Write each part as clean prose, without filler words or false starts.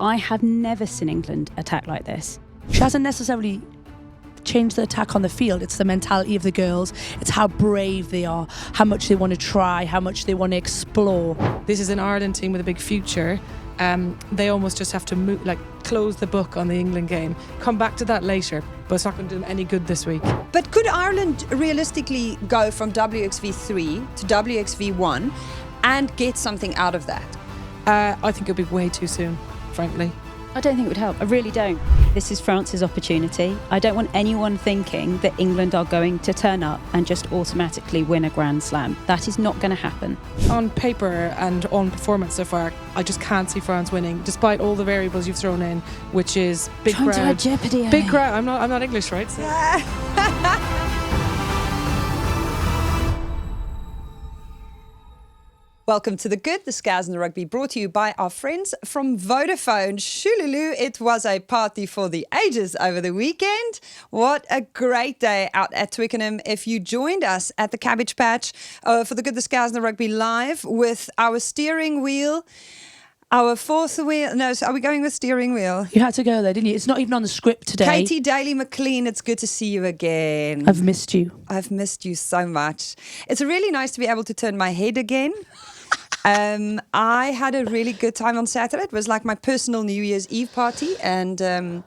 I have never seen England attack like this. She hasn't necessarily changed the attack on the field. It's the mentality of the girls. It's how brave they are, how much they want to try, how much they want to explore. This is an Ireland team with a big future. They almost just have to move, close the book on the England game. Come back to that later, but it's not going to do them any good this week. But could Ireland realistically go from WXV3 to WXV1 and get something out of that? I think it'll be way too soon, frankly. I don't think it would help. I really don't. This is France's opportunity. I don't want anyone thinking that England are going to turn up and just automatically win a Grand Slam. That is not going to happen. On paper and on performance so far, I just can't see France winning, despite all the variables you've thrown in, which is big Trying crowd. to add jeopardy. Big crowd. I'm not English, right? So. Welcome to The Good, the Scaz and the Rugby, brought to you by our friends from Vodafone. Shululu, it was a party for the ages over the weekend. What a great day out at Twickenham. If you joined us at the Cabbage Patch for The Good, the Scaz and the Rugby live with our steering wheel, our fourth wheel. No, so are we going with steering wheel? You had to go there, didn't you? It's not even on the script today. Katy Daly McLean, it's good to see you again. I've missed you. I've missed you so much. It's really nice to be able to turn my head again. I had a really good time on Saturday. It was like my personal New Year's Eve party, and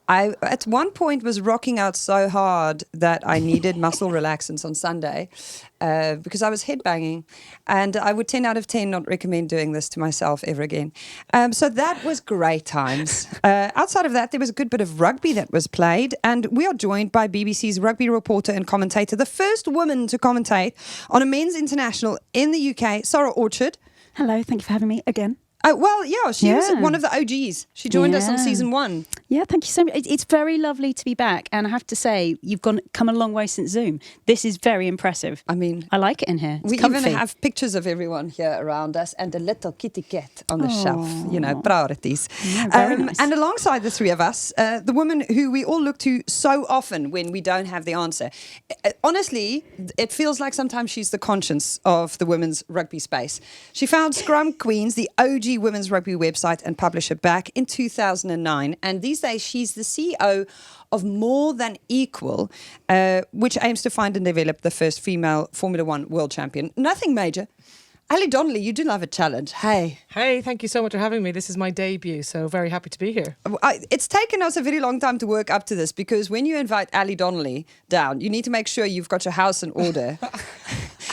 I at one point was rocking out so hard that I needed muscle relaxants on Sunday because I was headbanging, and I would 10 out of 10 not recommend doing this to myself ever again. So that was great times. Outside of that, there was a good bit of rugby that was played, and we are joined by BBC's rugby reporter and commentator, the first woman to commentate on a men's international in the UK, Sara Orchard. Hello, thank you for having me again. Well, yeah, she was one of the OGs. She joined us on season 1. Yeah, thank you so much. It's very lovely to be back. And I have to say, you've come a long way since Zoom. This is very impressive. I mean, I like it in here. It's we comfy. even have pictures of everyone here around us and a little kitty cat on the shelf. You know, priorities. Yeah, very nice. And alongside the three of us, the woman who we all look to so often when we don't have the answer. Honestly, it feels like sometimes she's the conscience of the women's rugby space. She found Scrum Queens, the OG women's rugby website and publisher, back in 2009, and these days she's the CEO of More Than Equal, which aims to find and develop the first female Formula One world champion. Nothing major. Ali Donnelly, you do love a challenge. Hey, Thank you so much for having me. This is my debut, so very happy to be here. It's taken us a very long time to work up to this, because when you invite Ali Donnelly down, you need to make sure you've got your house in order.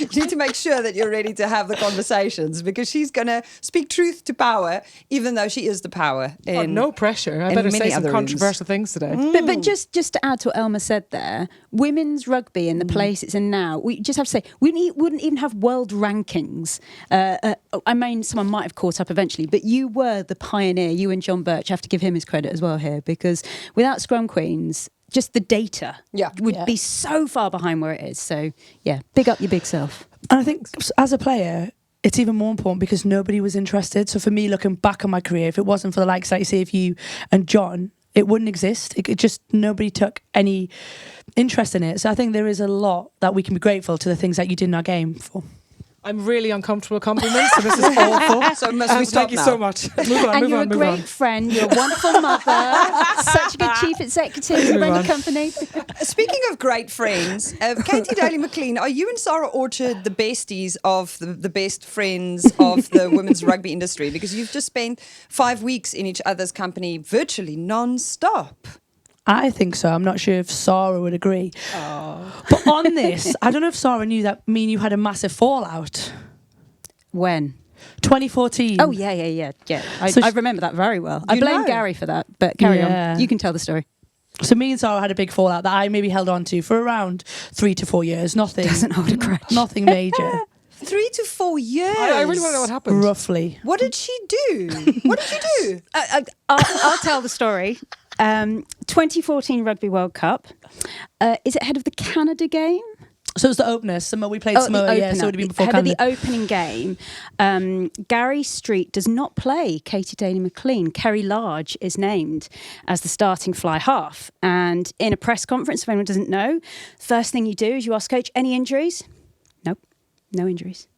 You need to make sure that you're ready to have the conversations, because she's going to speak truth to power, even though she is the power. No pressure. I better say some controversial things today. But just to add to what Elma said there, women's rugby in the place it's in now, we just have to say, we wouldn't even have world rankings. I mean, someone might have caught up eventually, but you were the pioneer. You and John Birch, have to give him his credit as well here, because without Scrum Queens, just the data would be so far behind where it is. So, yeah, big up your big self. And I think as a player, it's even more important because nobody was interested. So for me, looking back on my career, if it wasn't for the likes, like you say, of you and John, it wouldn't exist. It just, nobody took any interest in it. So I think there is a lot that we can be grateful to the things that you did in our game for. I'm really uncomfortable compliments, so this is awful. So must we stop Thank you now? so much. And you're a great friend. You're a wonderful mother. Such a good chief executive. You run your company. Speaking of great friends, Katy Daly McLean, are you and Sara Orchard the besties of the best friends of the women's rugby industry? Because you've just spent 5 weeks in each other's company virtually non-stop. I think so. I'm not sure if Sara would agree. But on this, I don't know if Sara knew that me and you had a massive fallout. When? 2014. Oh, yeah. I remember that very well. I blame Gary for that, but carry on. You can tell the story. So me and Sara had a big fallout that I maybe held on to for around 3 to 4 years. Nothing. Doesn't hold a grudge. Nothing major. 3 to 4 years. I really want to know what happened. Roughly. What did she do? What did you do? I'll tell the story. 2014 Rugby World Cup. Is it ahead of the Canada game? So it was the opener. We played Samoa, so it would have been before Ahead Canada. of the opening game, Gary Street does not play Katy Daly McLean. Kerry Large is named as the starting fly half. And in a press conference, if anyone doesn't know, first thing you do is you ask coach, any injuries? Nope, no injuries.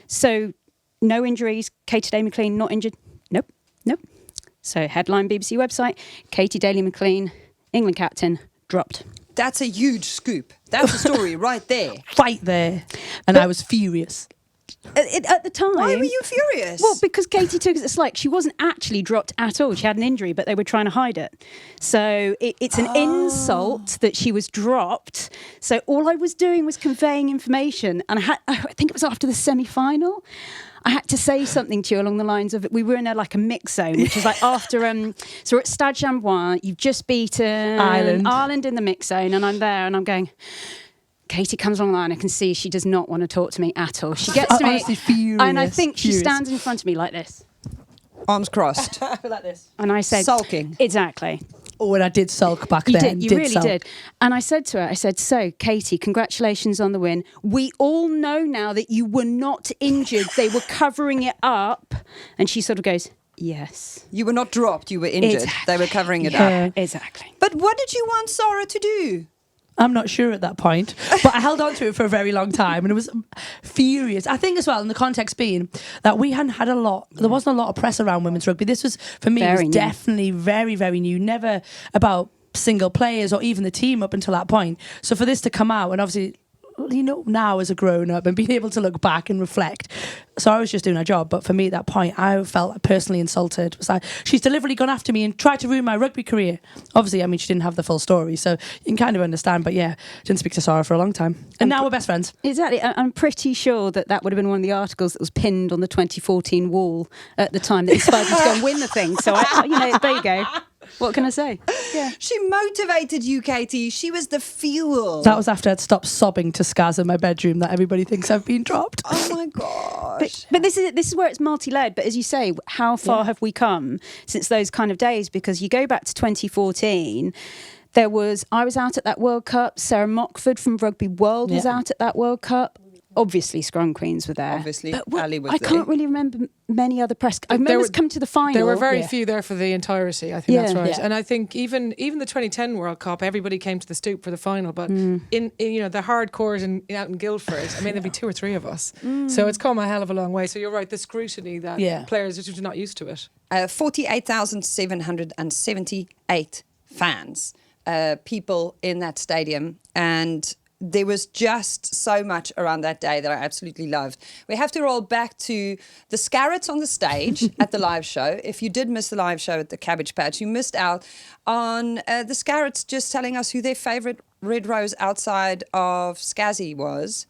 So no injuries, Katy Daly McLean not injured? Nope. So headline BBC website, Katy Daly-McLean, England captain, dropped. That's a huge scoop. That's a story right there. Right there. And I was furious. At the time... Why were you furious? Well, because Katy took it as like she wasn't actually dropped at all. She had an injury, but they were trying to hide it. So it's an insult that she was dropped. So all I was doing was conveying information. And I think it was after the semi-final. I had to say something to you along the lines of we were in a mix zone, which is like after so we're at Stade Jambois, you've just beaten Ireland in the mix zone, and I'm there and I'm going, Katy comes along the line, I can see she does not want to talk to me at all. She gets to me furious, and I think she stands in front of me like this. Arms crossed. Like this. And I said, sulking. Exactly. Oh, and I did sulk back You then. did, you really sulk. did. And I said to her, so, Katy, congratulations on the win. We all know now that you were not injured. They were covering it up. And she sort of goes, yes. You were not dropped, you were injured. Exactly. They were covering it Yeah, up. exactly. But what did you want Sara to do? I'm not sure at that point, but I held on to it for a very long time and it was furious. I think as well, in the context being that we hadn't had there wasn't a lot of press around women's rugby. This was, for me, Very new. definitely very, very new. Never about single players or even the team up until that point. So for this to come out and obviously, now as a grown-up and being able to look back and reflect. So I was just doing her job, but for me at that point, I felt personally insulted. It was like, she's deliberately gone after me and tried to ruin my rugby career. Obviously, she didn't have the full story, so you can kind of understand, but yeah, didn't speak to Sara for a long time. And now we're best friends. Exactly. I'm pretty sure that would have been one of the articles that was pinned on the 2014 wall at the time that inspired me to go and win the thing. So, there you go. What can I say? Yeah. She motivated you, Katy. She was the fuel. That was after I'd stopped sobbing to Scaz in my bedroom that everybody thinks I've been dropped. Oh my gosh. But this is where it's multi-layered. But as you say, how far have we come since those kind of days? Because you go back to 2014, I was out at that World Cup. Sarah Mockford from Rugby World was out at that World Cup. Obviously, Scrum Queens were there. Obviously, but Ali was I there. can't really remember many other press. I remember us coming to the final. There were very few there for the entirety. I think that's right. Yeah. And I think even the 2010 World Cup, everybody came to the stoop for the final. But in the hardcores out in Guildford, there'd be 2 or 3 of us. So it's come a hell of a long way. So you're right, the scrutiny that players are just not used to it. 48,778 fans, people in that stadium, and there was just so much around that day that I absolutely loved. We have to roll back to the Scarrets on the stage at the live show. If you did miss the live show at the Cabbage Patch, you missed out on the Scarrets just telling us who their favourite Red Rose outside of Scazzy was.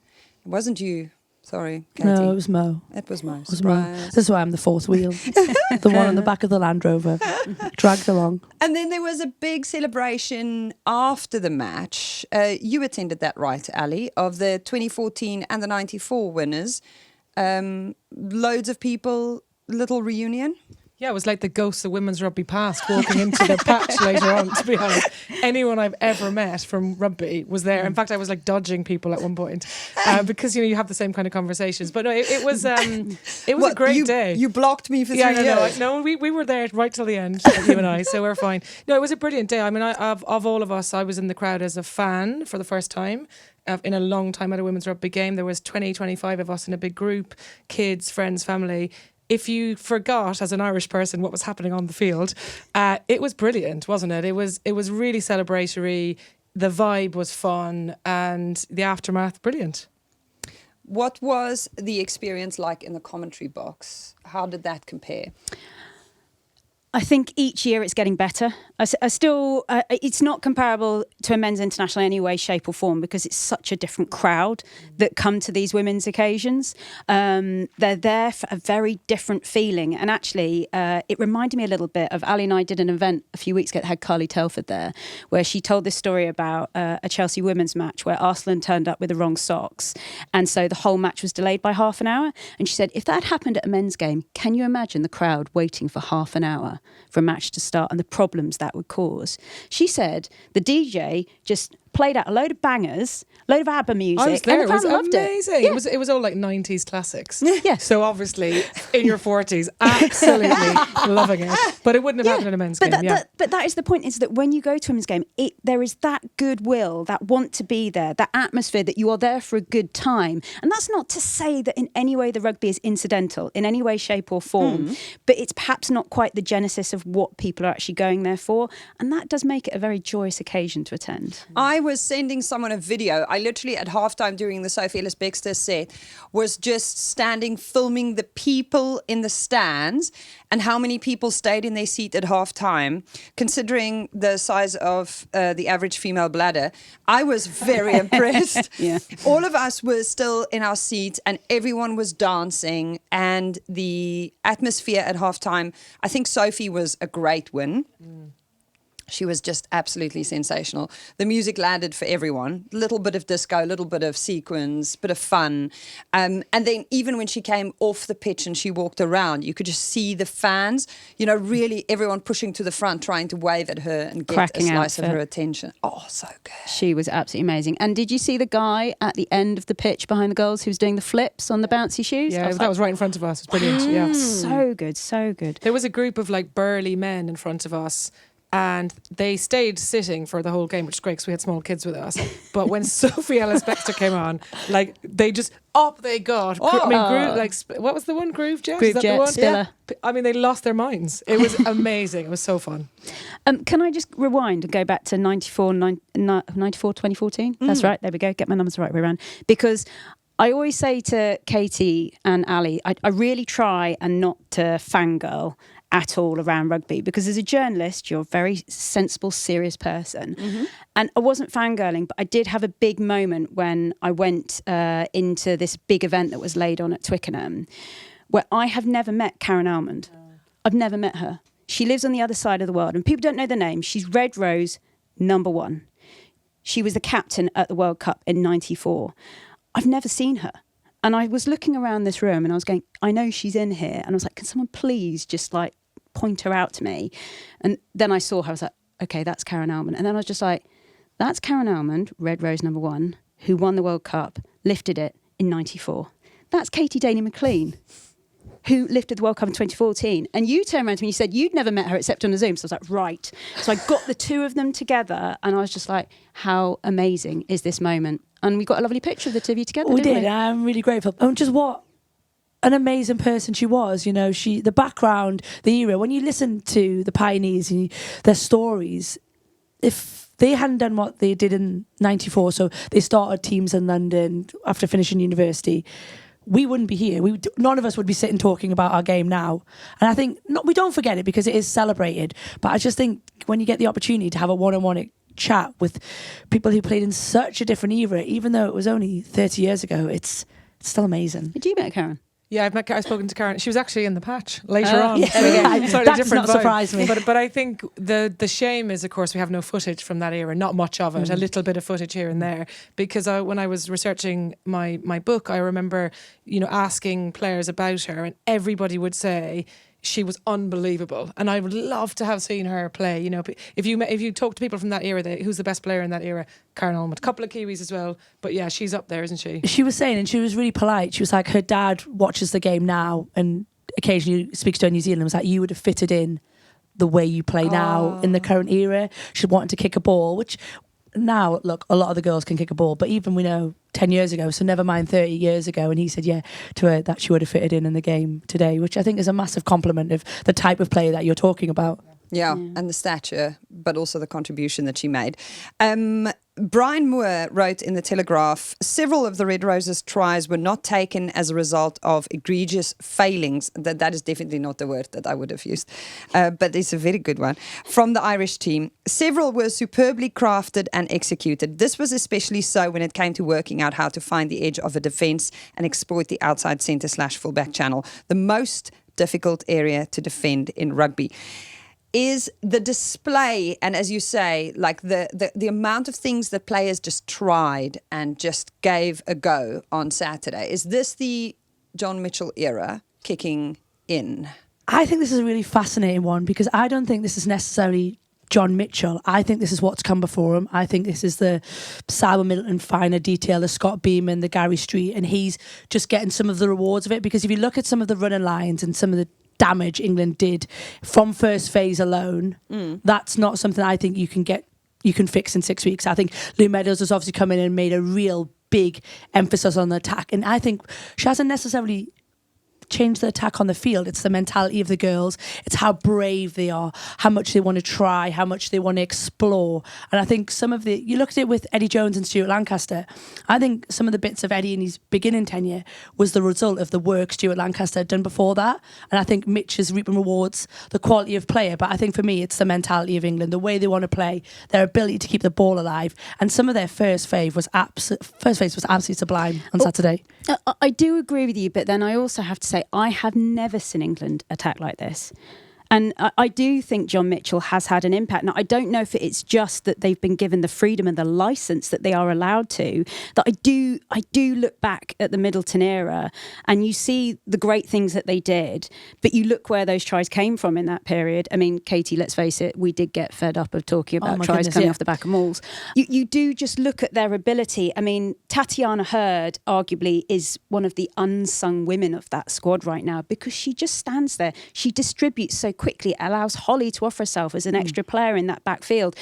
It wasn't you. Sorry, Katy. No, it was Mo. It was Mo. It was Mo. This is why I'm the fourth wheel. The one on the back of the Land Rover. Dragged along. And then there was a big celebration after the match. You attended that, right, Ali? Of the 2014 and the 94 winners. Loads of people, little reunion. Yeah, it was like the ghosts of women's rugby past walking into the patch later on, to be honest. Anyone I've ever met from rugby was there. In fact, I was like dodging people at one point because, you have the same kind of conversations. But no, it was a great day. You blocked me for 3 years. No, we were there right till the end, you and I, so we're fine. No, it was a brilliant day. Of all of us, I was in the crowd as a fan for the first time. In a long time at a women's rugby game. There was 20, 25 of us in a big group, kids, friends, family. If you forgot as an Irish person what was happening on the field, it was brilliant, wasn't it? It was really celebratory. The vibe was fun, and the aftermath brilliant. What was the experience like in the commentary box? How did that compare? I think each year it's getting better. I still, it's not comparable to a men's international in any way, shape or form because it's such a different crowd that come to these women's occasions. They're there for a very different feeling. And actually, it reminded me a little bit of Ali and I did an event a few weeks ago that had Carly Telford there, where she told this story about a Chelsea women's match where Arslan turned up with the wrong socks. And so the whole match was delayed by half an hour. And she said, if that had happened at a men's game, can you imagine the crowd waiting for half an hour for a match to start and the problems that would cause? She said the DJ just played out a load of bangers, load of ABBA music. I was there. And the It was crowd loved amazing. it. Yeah. It was all like 90s classics. Yeah. So obviously, in your 40s, absolutely loving it. But it wouldn't have happened in a men's game. But that is the point, is that when you go to a women's game, there is that goodwill, that want to be there, that atmosphere, that you are there for a good time. And that's not to say that in any way the rugby is incidental, in any way, shape or form, but it's perhaps not quite the genesis of what people are actually going there for. And that does make it a very joyous occasion to attend. I was sending someone a video. I literally at halftime during the Sophie Ellis-Bextor set was just standing filming the people in the stands and how many people stayed in their seat at halftime. Considering the size of the average female bladder, I was very impressed. Yeah. All of us were still in our seats and everyone was dancing, and the atmosphere at halftime, I think Sophie was a great win. She was just absolutely sensational. The music landed for everyone. A little bit of disco, a little bit of sequins, bit of fun. And then even when she came off the pitch and she walked around, you could just see the fans, really everyone pushing to the front, trying to wave at her and get Cracking a slice of outfit. her attention. Oh, so good. She was absolutely amazing. And did you see the guy at the end of the pitch behind the goals who was doing the flips on the bouncy shoes? Yeah, that was right in front of us. It was brilliant. Yeah. So good, so good. There was a group of like burly men in front of us, and they stayed sitting for the whole game, which is great because we had small kids with us. But when Sophie Ellis-Bextor came on, like they just up they got. What was the one? Groove Jet? Groove Is that Jet, the one? Spiller. I mean, they lost their minds. It was amazing. It was so fun. Can I just rewind and go back to 2014? That's right. There we go. Get my numbers the right way around. Because I always say to Katy and Ali, I really try and not to fangirl at all around rugby, because as a journalist you're a very sensible, serious person. And I wasn't fangirling, but I did have a big moment when I went into this big event that was laid on at Twickenham, where I have never met Karen Almond. I've never met her. She lives on the other side of the world and people don't know the name. She's Red Rose #1. She was the captain at the World Cup in '94. I've never seen her. And I was looking around this room and I was going, I know she's in here. And I was like, can someone please just like point her out to me? And then I saw her, I was like, okay, that's Karen Almond. And then I was just like, that's Karen Almond, Red Rose #1, who won the World Cup, lifted it in '94. That's Katy Daly-McLean, who lifted the World Cup in 2014. And you turned around to me and you said you'd never met her except on a Zoom. So I was like, right. So I got the two of them together and I was just like, how amazing is this moment? And we got a lovely picture of the two of you together. We didn't did. I'm really grateful. And just what an amazing person she was. The background, the era. When you listen to the pioneers and their stories, if they hadn't done what they did in '94, so they started teams in London after finishing university, we wouldn't be here. None of us would be sitting talking about our game now. And I think we don't forget it because it is celebrated. But I just think when you get the opportunity to have a one-on-one chat with people who played in such a different era, even though it was only 30 years ago, it's still amazing. Did you met Karen? Yeah, I've spoken to Karen. She was actually in the patch later on. Yeah. So slightly That does different not vibe. surprise me. But I think the shame is, of course, we have no footage from that era. Not much of it. A little bit of footage here and there. Because when I was researching my book, I remember asking players about her, and everybody would say she was unbelievable, and I would love to have seen her play. If you talk to people from that era, who's the best player in that era? Karen Almond. A couple of Kiwis as well, but yeah, she's up there, isn't she? She was saying, and she was really polite. She was like, her dad watches the game now and occasionally speaks to her in New Zealand. Was like, you would have fitted in the way you play now in the current era. She wanted to kick a ball, which now, look, a lot of the girls can kick a ball, but even we know 10 years ago, so never mind 30 years ago, and he said, yeah, to her that she would have fitted in the game today, which I think is a massive compliment of the type of player that you're talking about. Yeah, and the stature, but also the contribution that she made. Brian Moore wrote in The Telegraph, several of the Red Roses' tries were not taken as a result of egregious failings. That is definitely not the word that I would have used, but it's a very good one. From the Irish team, several were superbly crafted and executed. This was especially so when it came to working out how to find the edge of a defence and exploit the outside centre/fullback channel, the most difficult area to defend in rugby. Is the display, and as you say, like the amount of things that players just tried and just gave a go on Saturday. Is this the John Mitchell era kicking in? I think this is a really fascinating one because I don't think this is necessarily John Mitchell, I think this is what's come before him. I think this is the Simon Middleton finer detail, the Scott Beeman, the Gary Street, and he's just getting some of the rewards of it. Because if you look at some of the running lines and some of the damage England did from first phase alone, that's not something I think you can fix in 6 weeks. I think Lou Meadows has obviously come in and made a real big emphasis on the attack, and I think she hasn't necessarily change the attack on the field. It's the mentality of the girls. It's how brave they are, how much they want to try, how much they want to explore. And I think you looked at it with Eddie Jones and Stuart Lancaster. I think some of the bits of Eddie in his beginning tenure was the result of the work Stuart Lancaster had done before that. And I think Mitch is reaping rewards, the quality of player. But I think for me, it's the mentality of England, the way they want to play, their ability to keep the ball alive. And some of their first phase was absolutely sublime on Saturday. I do agree with you, but then I also have to say I have never seen England attack like this. And I do think John Mitchell has had an impact. Now, I don't know if it's just that they've been given the freedom and the licence that they are allowed to, that I do look back at the Middleton era and you see the great things that they did, but you look where those tries came from in that period. I mean, Katy, let's face it, we did get fed up of talking about tries coming off the back of mauls. You do just look at their ability. I mean, Tatiana Hurd arguably is one of the unsung women of that squad right now because she just stands there. She distributes so quickly, allows Holly to offer herself as an extra player in that backfield.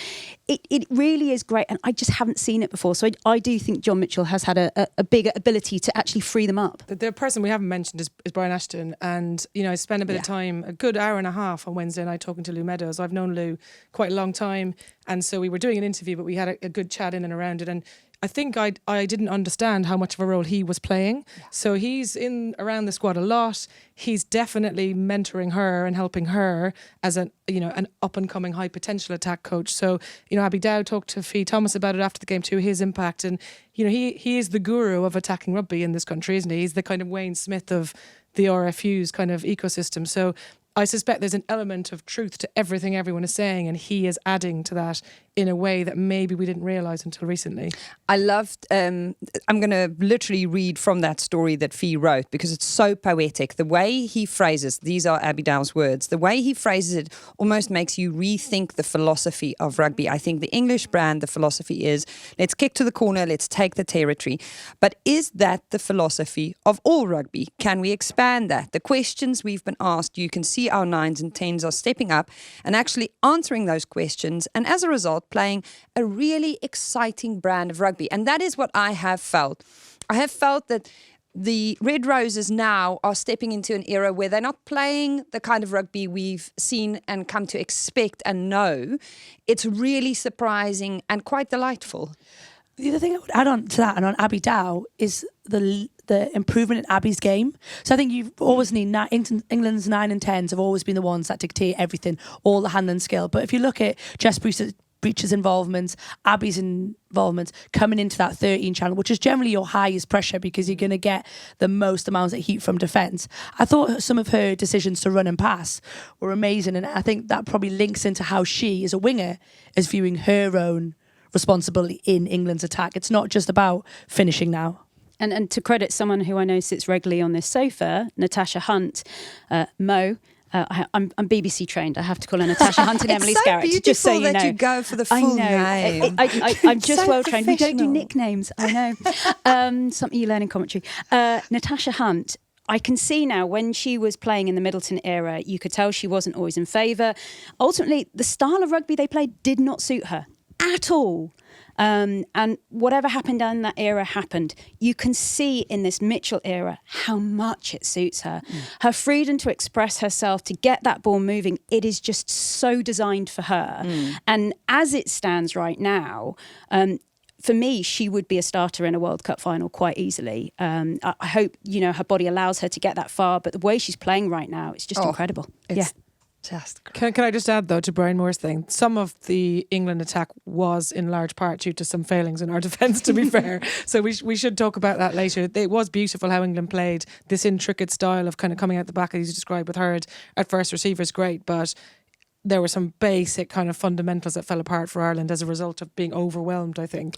It really is great, and I just haven't seen it before. So I do think John Mitchell has had a bigger ability to actually free them up. The person we haven't mentioned is Brian Ashton, and I spent a bit of time, a good hour and a half on Wednesday night talking to Lou Meadows. I've known Lou quite a long time, and so we were doing an interview, but we had a good chat in and around it, and I think I didn't understand how much of a role he was playing. Yeah. So he's in around the squad a lot. He's definitely mentoring her and helping her as an up and coming high potential attack coach. So Abby Dow talked to Fee Thomas about it after the game too, his impact, and he is the guru of attacking rugby in this country, isn't he? He's the kind of Wayne Smith of the RFU's kind of ecosystem. So I suspect there's an element of truth to everything everyone is saying, and he is adding to that in a way that maybe we didn't realise until recently. I loved, I'm going to literally read from that story that Fee wrote because it's so poetic. The way he phrases, these are Abby Dow's words, the way he phrases it almost makes you rethink the philosophy of rugby. I think the English brand, the philosophy is, let's kick to the corner, let's take the territory. But is that the philosophy of all rugby? Can we expand that? The questions we've been asked, you can see our 9s and 10s are stepping up and actually answering those questions, and as a result playing a really exciting brand of rugby. And that is what I have felt. I have felt that the Red Roses now are stepping into an era where they're not playing the kind of rugby we've seen and come to expect and know. It's really surprising and quite delightful. The other thing I would add on to that and on Abby Dow is the improvement in Abby's game. So I think you've always need England's 9 and 10s have always been the ones that dictate everything, all the handling skill. But if you look at Jess Breach's involvement, Abby's involvement coming into that 13 channel, which is generally your highest pressure because you're going to get the most amounts of heat from defence. I thought some of her decisions to run and pass were amazing, and I think that probably links into how she, as a winger, is viewing her own responsibility in England's attack. It's not just about finishing now. And to credit someone who I know sits regularly on this sofa, Natasha Hunt, Mo. I'm BBC trained. I have to call her Natasha Hunt and Emily Scarrett. Just so you know, that you go for the full name. I'm just so well trained. We don't do nicknames. I know. Something you learn in commentary. Natasha Hunt. I can see now when she was playing in the Middleton era, you could tell she wasn't always in favour. Ultimately, the style of rugby they played did not suit her at all. And whatever happened in that era happened. You can see in this Mitchell era how much it suits her. Her freedom to express herself, to get that ball moving, it is just so designed for her. And as it stands right now, for me, she would be a starter in a World Cup final quite easily. I hope, her body allows her to get that far, but the way she's playing right now, it's just incredible. Just Can I just add, though, to Brian Moore's thing, some of the England attack was in large part due to some failings in our defence, to be fair. So we should talk about that later. It was beautiful how England played this intricate style of kind of coming out the back, as you described with Hurd at first receiver is great, but there were some basic kind of fundamentals that fell apart for Ireland as a result of being overwhelmed, I think,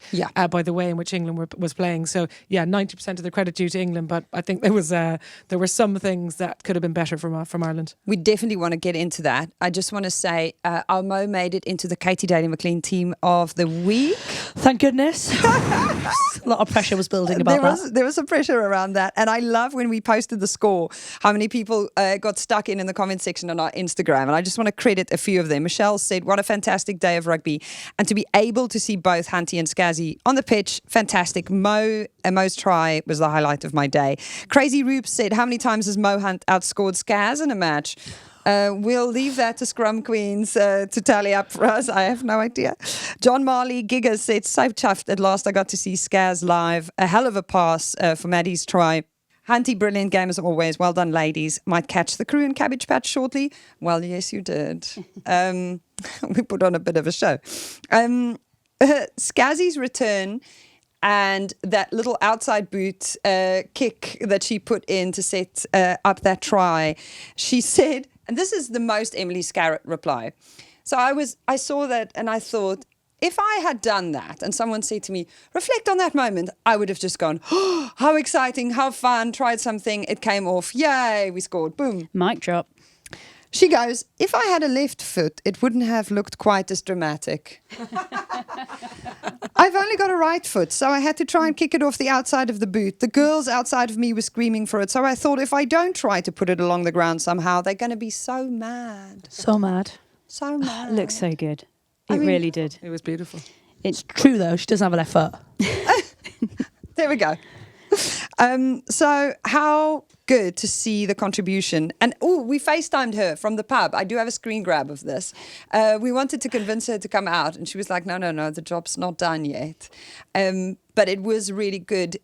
by the way in which England was playing. So, 90% of the credit due to England, but I think there were some things that could have been better from Ireland. We definitely want to get into that. I just want to say our Mo made it into the Katy Daly McLean team of the week. Thank goodness. A lot of pressure was building about that. There was some pressure around that. And I love when we posted the score, how many people got stuck in the comment section on our Instagram. And I just want to credit a few of them. Michelle said, what a fantastic day of rugby. And to be able to see both Hunty and Scazzy on the pitch, fantastic. Mo's try was the highlight of my day. Crazy Roops said, how many times has Mo Hunt outscored Scaz in a match? We'll leave that to Scrum Queens to tally up for us. I have no idea. John Marley Giga said, so chuffed at last I got to see Scaz live. A hell of a pass for Maddie's try. Hunty, brilliant game as always. Well done, ladies. Might catch the crew in Cabbage Patch shortly. Well, yes, you did. We put on a bit of a show. Scazzy's return and that little outside boot kick that she put in to set up that try. She said, and this is the most Emily Scarrett reply. So I saw that and I thought, if I had done that and someone said to me, reflect on that moment, I would have just gone, oh, how exciting, how fun, tried something, it came off, yay, we scored, boom. Mic drop. She goes, if I had a left foot, it wouldn't have looked quite as dramatic. I've only got a right foot, so I had to try and kick it off the outside of the boot. The girls outside of me were screaming for it, so I thought if I don't try to put it along the ground somehow, they're going to be so mad. So mad. So mad. Looks so good. It really did. It was beautiful. It's true, though. She doesn't have a left foot. There we go. So how good to see the contribution. And we FaceTimed her from the pub. I do have a screen grab of this. We wanted to convince her to come out and she was like, no, the job's not done yet. But it was really good.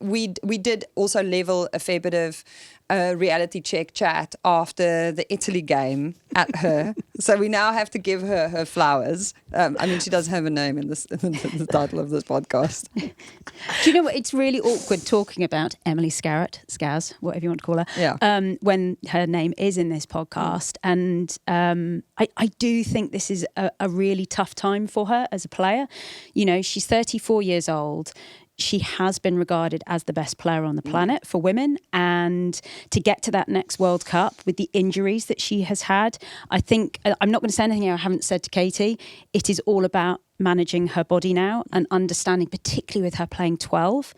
We did also level a fair bit of reality check chat after the Italy game at her. So we now have to give her flowers. I mean, she does have a name in the title of this podcast. Do you know what? It's really awkward talking about Emily Scarrett, Scaz, whatever you want to call her, when her name is in this podcast. And I do think this is a really tough time for her as a player. You know, she's 34 years old. She has been regarded as the best player on the planet for women. And to get to that next World Cup with the injuries that she has had, I think, I'm not going to say anything I haven't said to Katy. It is all about managing her body now and understanding, particularly with her playing 12,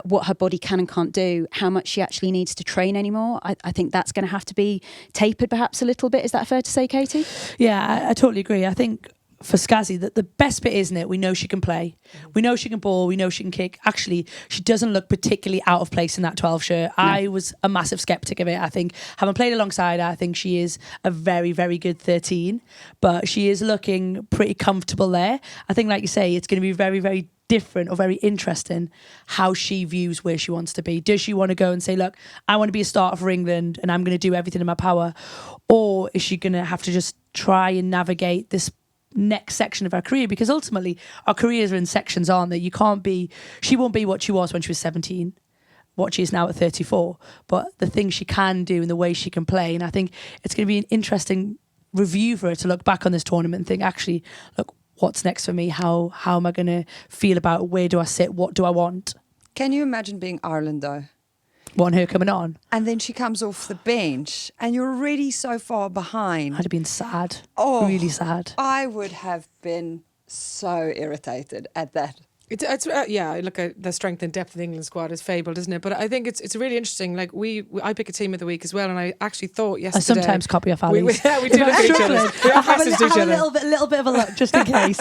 what her body can and can't do, how much she actually needs to train anymore. I think that's going to have to be tapered perhaps a little bit. Is that fair to say, Katy? Yeah, I totally agree. I think for Scazzy, that the best bit, isn't it? We know she can play. We know she can ball. We know she can kick. Actually, she doesn't look particularly out of place in that 12 shirt. No. I was a massive skeptic of it. I think, having played alongside her, I think she is a very, very good 13. But she is looking pretty comfortable there. I think, like you say, it's going to be very, very different or very interesting how she views where she wants to be. Does she want to go and say, look, I want to be a starter for England and I'm going to do everything in my power? Or is she going to have to just try and navigate this next section of her career? Because ultimately our careers are in sections, aren't they? She won't be what she was when she was 17, what she is now at 34, but the things she can do and the way she can play. And I think it's going to be an interesting review for her to look back on this tournament and think, actually, look, what's next for me? How am I going to feel about it? Where do I sit? What do I want? Can you imagine being Ireland though? Want her coming on? And then she comes off the bench and you're already so far behind. I'd have been sad. Oh, really sad. I would have been so irritated at that. It's look at the strength and depth of the England squad is fabled, isn't it? But I think it's really interesting. Like I pick a team of the week as well, and I actually thought yesterday. I sometimes copy off Ali's. We do look at each other. I have a little bit of a look just in case.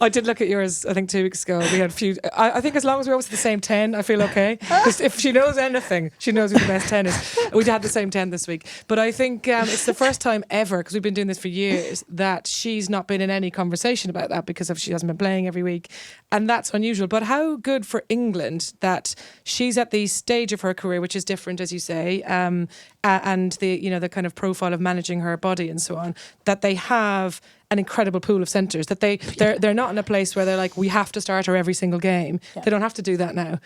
I did look at yours. I think 2 weeks ago. We had a few. I think as long as we always have the same 10, I feel okay. Because if she knows anything, she knows who the best 10 is. We had the same 10 this week, but I think it's the first time ever, because we've been doing this for years, that she's not been in any conversation about that because she hasn't been playing every week, and that's unusual. But how good for England that she's at the stage of her career, which is different, as you say, and the kind of profile of managing her body and so on, that they have an incredible pool of centres, that they're not in a place where they're like, we have to start her every single game. Yeah. They don't have to do that now.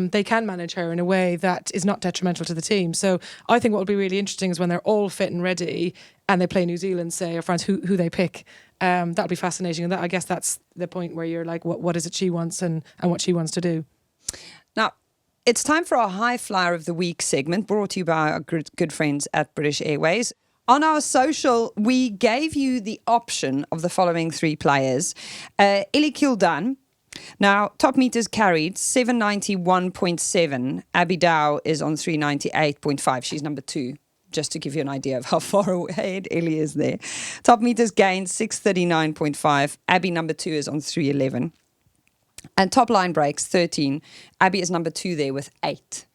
They can manage her in a way that is not detrimental to the team. So I think what will be really interesting is when they're all fit and ready, and they play New Zealand, say, or France, who they pick. That'll be fascinating. And I guess that's the point where you're like, what is it she wants and what she wants to do. Now, it's time for our High Flyer of the Week segment, brought to you by our good friends at British Airways. On our social, we gave you the option of the following 3 players. Ellie Kildan. Now, top meters carried, 791.7. Abby Dow is on 398.5. She's number 2, just to give you an idea of how far ahead Ellie is there. Top meters gained, 639.5. Abby, number 2, is on 311. And top line breaks, 13. Abby is number 2 there with 8.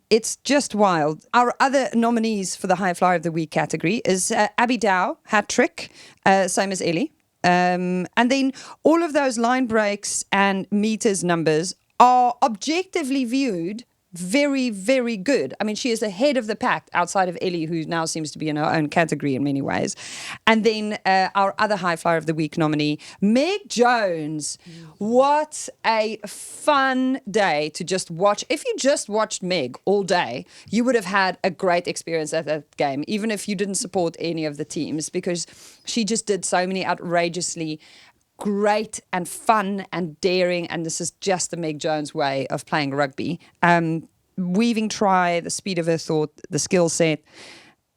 It's just wild. Our other nominees for the High Flyer of the Week category is Abby Dow, hat-trick, same as Ellie. And then all of those line breaks and meters numbers are objectively viewed very, very good. I mean, she is ahead of the pack outside of Ellie, who now seems to be in her own category in many ways. And then our other High Flyer of the Week nominee, Meg Jones. What a fun day to just watch. If you just watched Meg all day, you would have had a great experience at that game, even if you didn't support any of the teams, because she just did so many outrageously great and fun and daring, and this is just the Meg Jones way of playing rugby. Weaving try, the speed of her thought, the skill set.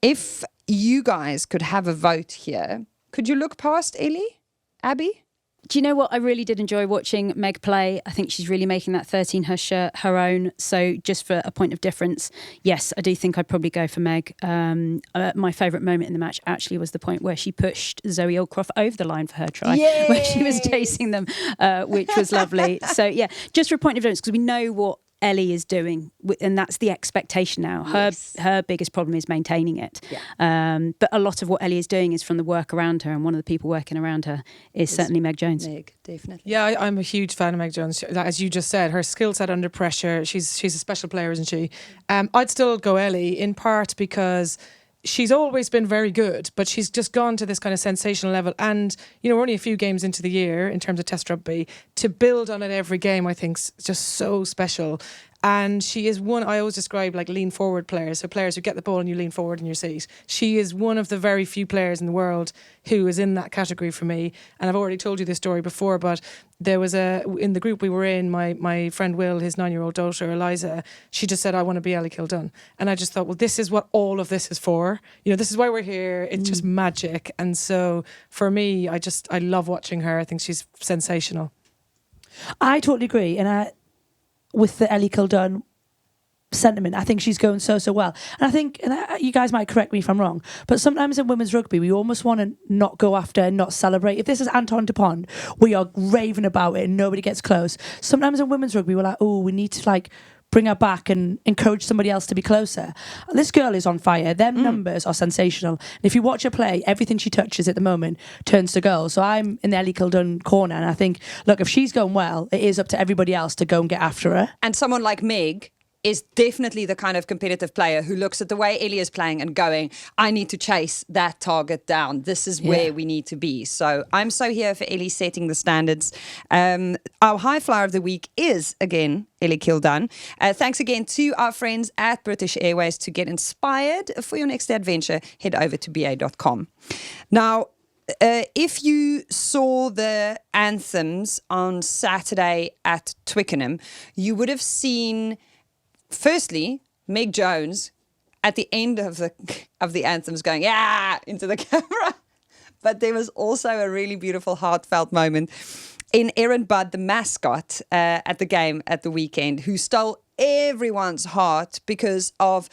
If you guys could have a vote here, could you look past Ellie, Abby? Do you know what? I really did enjoy watching Meg play. I think she's really making that 13 her own. So just for a point of difference, yes, I do think I'd probably go for Meg. My favourite moment in the match actually was the point where she pushed Zoe Ilcroft over the line for her try, where she was chasing them, which was lovely. So yeah, just for a point of difference, because we know what Ellie is doing, and that's the expectation now. Her biggest problem is maintaining it. But a lot of what Ellie is doing is from the work around her, and one of the people working around her is certainly Meg Jones. Meg, definitely. Yeah, I'm a huge fan of Meg Jones. As you just said, her skill set under pressure, she's a special player, isn't she? I'd still go Ellie, in part because she's always been very good, but she's just gone to this kind of sensational level. And, you know, we're only a few games into the year in terms of Test Rugby. To build on it every game, I think, is just so special. And she is one, I always describe like lean forward players. So players who get the ball and you lean forward in your seat. She is one of the very few players in the world who is in that category for me. And I've already told you this story before, but there was in the group we were in, my friend Will, his 9-year-old daughter, Eliza, she just said, I want to be Ellie Kildan. And I just thought, well, this is what all of this is for. You know, this is why we're here. It's just magic. And so for me, I love watching her. I think she's sensational. I totally agree. And with the Ellie Kildan sentiment, I think she's going so well. And I think, you guys might correct me if I'm wrong, but sometimes in women's rugby, we almost want to not go after and not celebrate. If this is Anton Dupont, we are raving about it and nobody gets close. Sometimes in women's rugby, we're like, oh, we need to like bring her back and encourage somebody else to be closer. This girl is on fire. Them numbers are sensational. And if you watch her play, everything she touches at the moment turns to goal. So I'm in the Ellie Kildan corner, and I think, look, if she's going well, it is up to everybody else to go and get after her. And someone like Meg is definitely the kind of competitive player who looks at the way Ellie is playing and going, I need to chase that target down. This is where we need to be. So I'm so here for Ellie setting the standards. Our High Flyer of the Week is, again, Ellie Kildan. Thanks again to our friends at British Airways. To get inspired for your next adventure, head over to ba.com. Now, if you saw the anthems on Saturday at Twickenham, you would have seen, firstly, Meg Jones at the end of the anthems going, yeah, into the camera. But there was also a really beautiful, heartfelt moment in Erin Budd, the mascot at the game at the weekend, who stole everyone's heart because of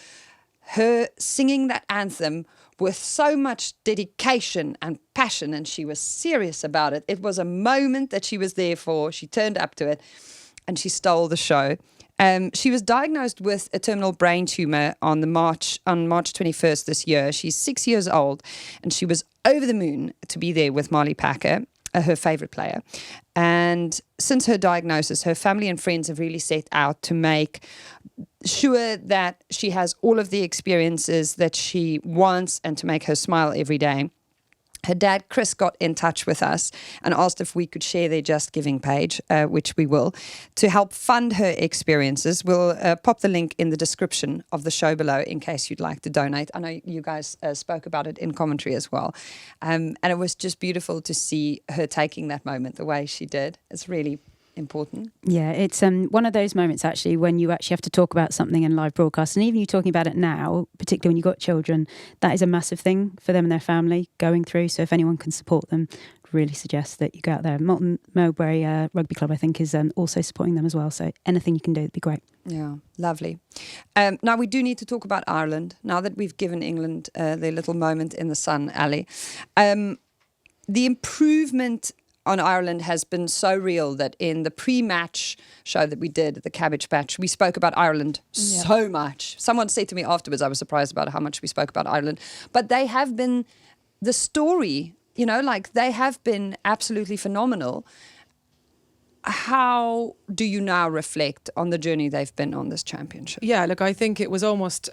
her singing that anthem with so much dedication and passion, and she was serious about it. It was a moment that she was there for. She turned up to it, and she stole the show. She was diagnosed with a terminal brain tumor on March 21st this year. She's 6 years old, and she was over the moon to be there with Marley Packer, her favorite player. And since her diagnosis, her family and friends have really set out to make sure that she has all of the experiences that she wants and to make her smile every day. her dad, Chris, got in touch with us and asked if we could share their Just Giving page, which we will, to help fund her experiences. We'll pop the link in the description of the show below in case you'd like to donate. I know you guys spoke about it in commentary as well. And it was just beautiful to see her taking that moment the way she did. It's really important. Yeah, it's one of those moments actually when you actually have to talk about something in live broadcast, and even you talking about it now, particularly when you've got children, that is a massive thing for them and their family going through. So if anyone can support them, really suggest that you go out there. Molten Mowbray Rugby Club, I think, is also supporting them as well. So anything you can do would be great. Yeah, lovely. Now we do need to talk about Ireland. Now that we've given England their little moment in the sun, Ali, the improvement on Ireland has been so real that in the pre-match show that we did, the Cabbage Patch, we spoke about Ireland so much. Someone said to me afterwards, I was surprised about how much we spoke about Ireland. But they have been, the story, you know, like they have been absolutely phenomenal. How do you now reflect on the journey they've been on this championship? Yeah, look, I think it was almost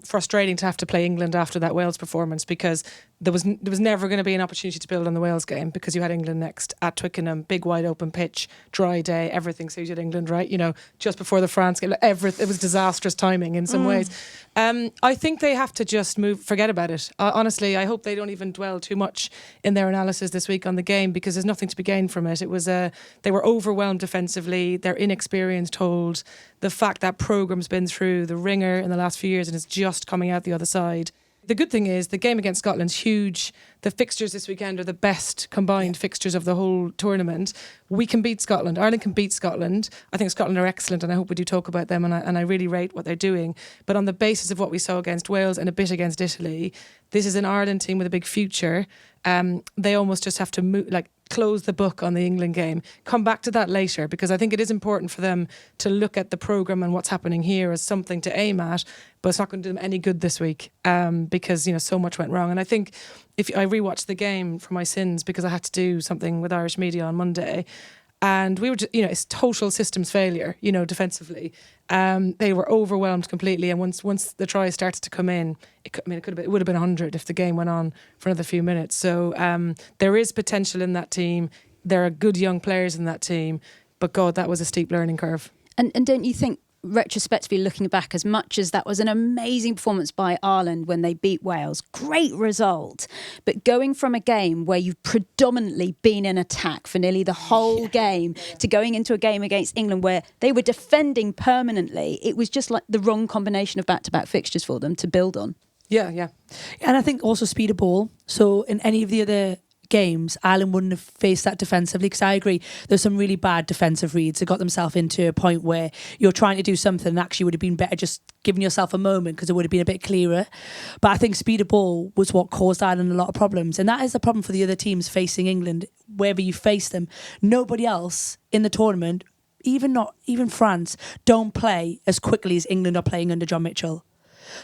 frustrating to have to play England after that Wales performance, because there was never going to be an opportunity to build on the Wales game, because you had England next at Twickenham, big wide open pitch, dry day, everything suited England, right? You know, just before the France game, it was disastrous timing in some ways. I think they have to just forget about it. Honestly, I hope they don't even dwell too much in their analysis this week on the game, because there's nothing to be gained from it. It was they were overwhelmed defensively. Their inexperience told. The fact that program's been through the ringer in the last few years and is just coming out the other side. The good thing is the game against Scotland's huge. The fixtures this weekend are the best combined fixtures of the whole tournament. We can beat Scotland. Ireland can beat Scotland. I think Scotland are excellent, and I hope we do talk about them, and I really rate what they're doing. But on the basis of what we saw against Wales and a bit against Italy, this is an Ireland team with a big future. They almost just have to close the book on the England game. Come back to that later, because I think it is important for them to look at the programme and what's happening here as something to aim at, but it's not going to do them any good this week, because, you know, so much went wrong. And I think if I rewatched the game for my sins, because I had to do something with Irish media on Monday, and we were just, you know, it's total systems failure, you know, defensively. They were overwhelmed completely, and once the tries started to come in, it would have been 100 if the game went on for another few minutes. So there is potential in that team. There are good young players in that team, but God, that was a steep learning curve. And don't you think, retrospectively looking back, as much as that was an amazing performance by Ireland when they beat Wales, great result, but going from a game where you've predominantly been in attack for nearly the whole game to going into a game against England where they were defending permanently, it was just like the wrong combination of back-to-back fixtures for them to build on. Yeah. And I think also speed of ball. So in any of the other games, Ireland wouldn't have faced that defensively, because I agree there's some really bad defensive reads that got themselves into a point where you're trying to do something that actually would have been better just giving yourself a moment, because it would have been a bit clearer. But I think speed of ball was what caused Ireland a lot of problems, and that is the problem for the other teams facing England. Wherever you face them, nobody else in the tournament, even France, don't play as quickly as England are playing under John Mitchell.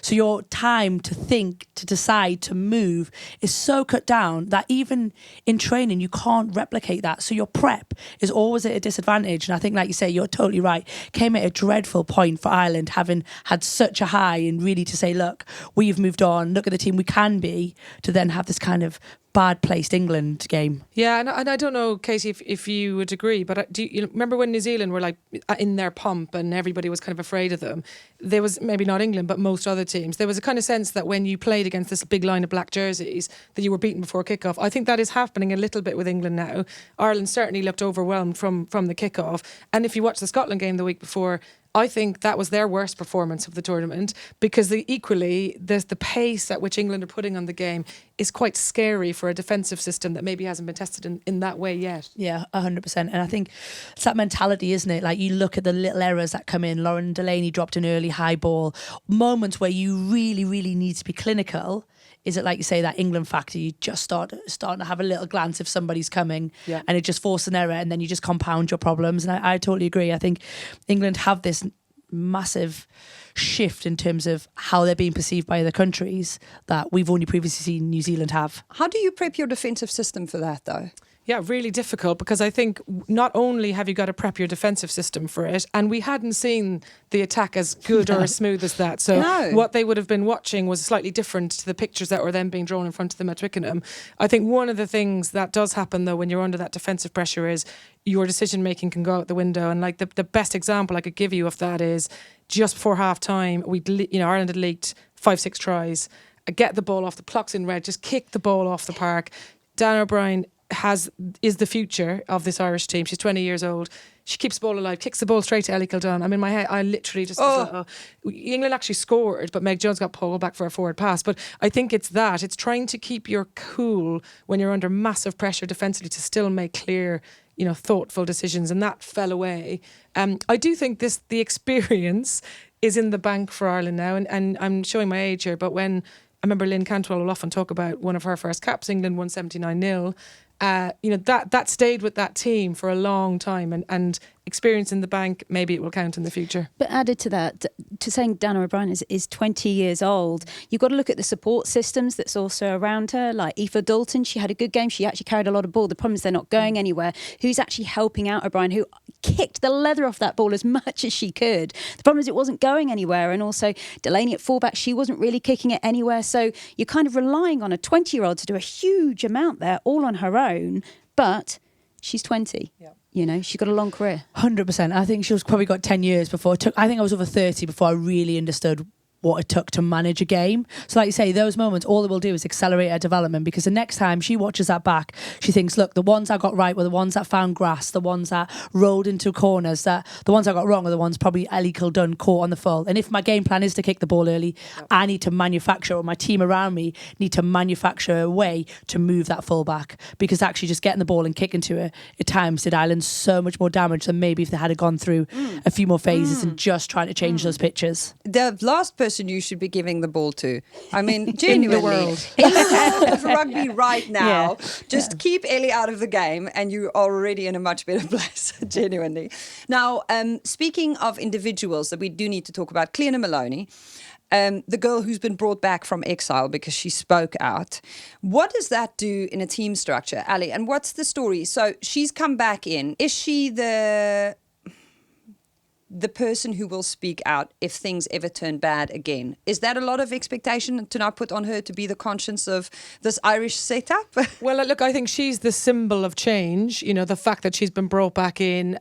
So your time to think, to decide, to move is so cut down that even in training, you can't replicate that. So your prep is always at a disadvantage. And I think, like you say, you're totally right. Came at a dreadful point for Ireland, having had such a high, and really to say, look, we've moved on, look at the team we can be, to then have this kind of bad placed England game. Yeah, and I don't know, Katy, if you would agree, but do you remember when New Zealand were like in their pomp and everybody was kind of afraid of them? There was, maybe not England, but most other teams, there was a kind of sense that when you played against this big line of black jerseys that you were beaten before kickoff. I think that is happening a little bit with England now. Ireland certainly looked overwhelmed from the kickoff, and if you watch the Scotland game the week before, I think that was their worst performance of the tournament, because the pace at which England are putting on the game is quite scary for a defensive system that maybe hasn't been tested in that way yet. Yeah, 100%. And I think it's that mentality, isn't it? Like, you look at the little errors that come in. Lauren Delaney dropped an early high ball. Moments where you really, really need to be clinical. Is it, like you say, that England factor? You just starting to have a little glance if somebody's coming, and it just forces an error, and then you just compound your problems. And I totally agree. I think England have this massive shift in terms of how they're being perceived by other countries that we've only previously seen New Zealand have. How do you prep your defensive system for that, though? Yeah, really difficult, because I think not only have you got to prep your defensive system for it, and we hadn't seen the attack as good or as smooth as that. So what they would have been watching was slightly different to the pictures that were then being drawn in front of them at Twickenham. I think one of the things that does happen, though, when you're under that defensive pressure is your decision making can go out the window. And like the best example I could give you of that is just before half time, Ireland had leaked 5-6 tries. Get the ball off, the clock's in red, just kick the ball off the park. Dan O'Brien is the future of this Irish team. She's 20 years old. She keeps the ball alive, kicks the ball straight to Ellie Kildon. I'm in my head, I literally just was like, England actually scored, but Meg Jones got pulled back for a forward pass. But I think it's trying to keep your cool when you're under massive pressure defensively to still make clear, thoughtful decisions, and that fell away. I do think the experience is in the bank for Ireland now, and I'm showing my age here, but when I remember Lynn Cantwell will often talk about one of her first caps, England won 79-0. That stayed with that team for a long time, and experience in the bank, maybe it will count in the future. But added to that, to saying Dana O'Brien is 20 years old, you've got to look at the support systems that's also around her. Like Aoife Dalton, she had a good game. She actually carried a lot of ball. The problem is they're not going anywhere. Who's actually helping out O'Brien, who kicked the leather off that ball as much as she could. The problem is it wasn't going anywhere. And also Delaney at fullback, she wasn't really kicking it anywhere. So you're kind of relying on a 20-year-old to do a huge amount there, all on her own. But she's 20. Yeah. She's got a long career. 100%. I think she's probably got 10 years before it took. I think I was over 30 before I really understood what it took to manage a game. So like you say, those moments, all it will do is accelerate her development, because the next time she watches that back, she thinks, look, the ones I got right were the ones that found grass, the ones that rolled into corners, that the ones I got wrong are the ones probably Ellie Kildon caught on the full. And if my game plan is to kick the ball early, I need to manufacture, or my team around me need to manufacture a way to move that full back, because actually just getting the ball and kicking to it at times did Ireland so much more damage than maybe if they had gone through a few more phases and just trying to change those pitches. The last person you should be giving the ball to. I mean, genuinely. In the world of rugby right now, keep Ellie out of the game and you're already in a much better place, genuinely. Now, speaking of individuals that we do need to talk about, Cleona Maloney, the girl who's been brought back from exile because she spoke out. What does that do in a team structure, Ali? And what's the story? So she's come back in. Is she the person who will speak out if things ever turn bad again? Is that a lot of expectation to now put on her to be the conscience of this Irish setup? Well, look, I think she's the symbol of change. The fact that she's been brought back in.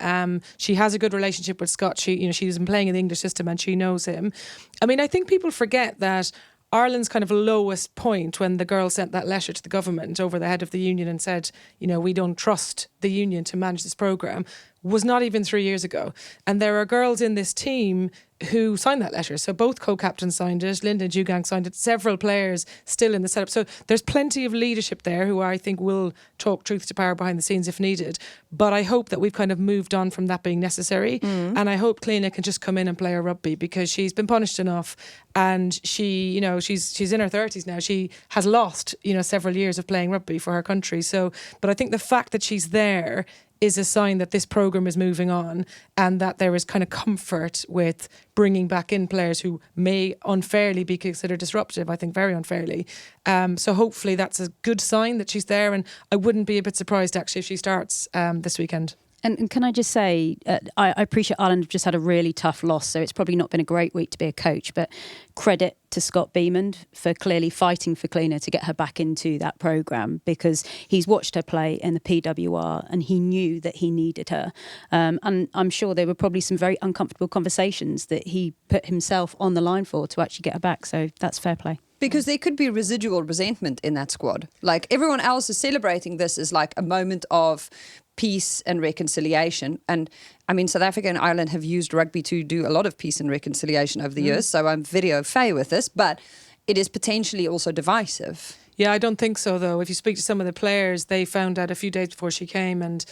She has a good relationship with Scott. She's been playing in the English system and she knows him. I mean, I think people forget that Ireland's kind of lowest point, when the girl sent that letter to the government over the head of the union and said, we don't trust the union to manage this programme, was not even 3 years ago. And there are girls in this team who signed that letter. So both co-captains signed it, Linda Jugang signed it, several players still in the setup. So there's plenty of leadership there who I think will talk truth to power behind the scenes if needed. But I hope that we've kind of moved on from that being necessary. And I hope Cleona can just come in and play her rugby, because she's been punished enough, and she, she's in her 30s now. She has lost, several years of playing rugby for her country. So, but I think the fact that she's there is a sign that this programme is moving on, and that there is kind of comfort with bringing back in players who may unfairly be considered disruptive, I think very unfairly. So hopefully that's a good sign that she's there, and I wouldn't be a bit surprised actually if she starts this weekend. And can I just say, I appreciate Ireland have just had a really tough loss, so it's probably not been a great week to be a coach, but credit to Scott Beamond for clearly fighting for Cleona to get her back into that programme, because he's watched her play in the PWR and he knew that he needed her. And I'm sure there were probably some very uncomfortable conversations that he put himself on the line for to actually get her back, so that's fair play. Because there could be residual resentment in that squad. Like, everyone else is celebrating this as like a moment of peace and reconciliation. And I mean, South Africa and Ireland have used rugby to do a lot of peace and reconciliation over the years. So I'm very au fait with this, but it is potentially also divisive. Yeah, I don't think so, though. If you speak to some of the players, they found out a few days before she came, and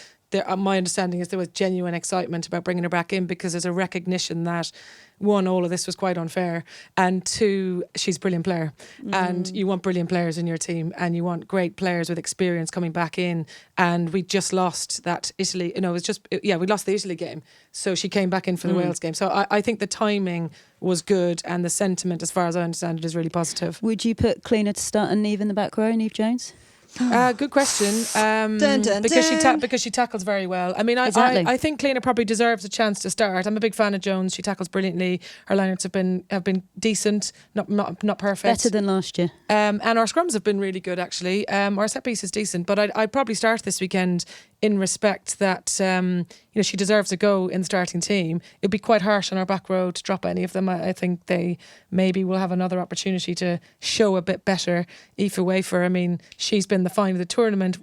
my understanding is there was genuine excitement about bringing her back in, because there's a recognition that, one, all of this was quite unfair, and two, she's a brilliant player. And you want brilliant players in your team, and you want great players with experience coming back in. And we just lost that Italy, we lost the Italy game. So she came back in for the Wales game. So I think the timing was good, and the sentiment, as far as I understand it, is really positive. Would you put Cleona to start and Niamh in the back row, Niamh Jones? Good question. Dun, dun, Because she tackles very well. I mean, Exactly. I think Kleena probably deserves a chance to start. I'm a big fan of Jones. She tackles brilliantly. Her lineouts have been decent, not perfect. Better than last year. And our scrums have been really good actually. Our set piece is decent, but I'd probably start this weekend in respect that she deserves a go in the starting team. It'd be quite harsh on our back row to drop any of them. I think they maybe will have another opportunity to show a bit better. Aoife Wafer, I mean, she's been the find of the tournament.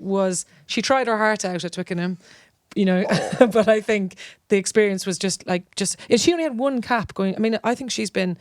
She tried her heart out at Twickenham, but I think the experience was just she only had one cap going. I mean, I think she's been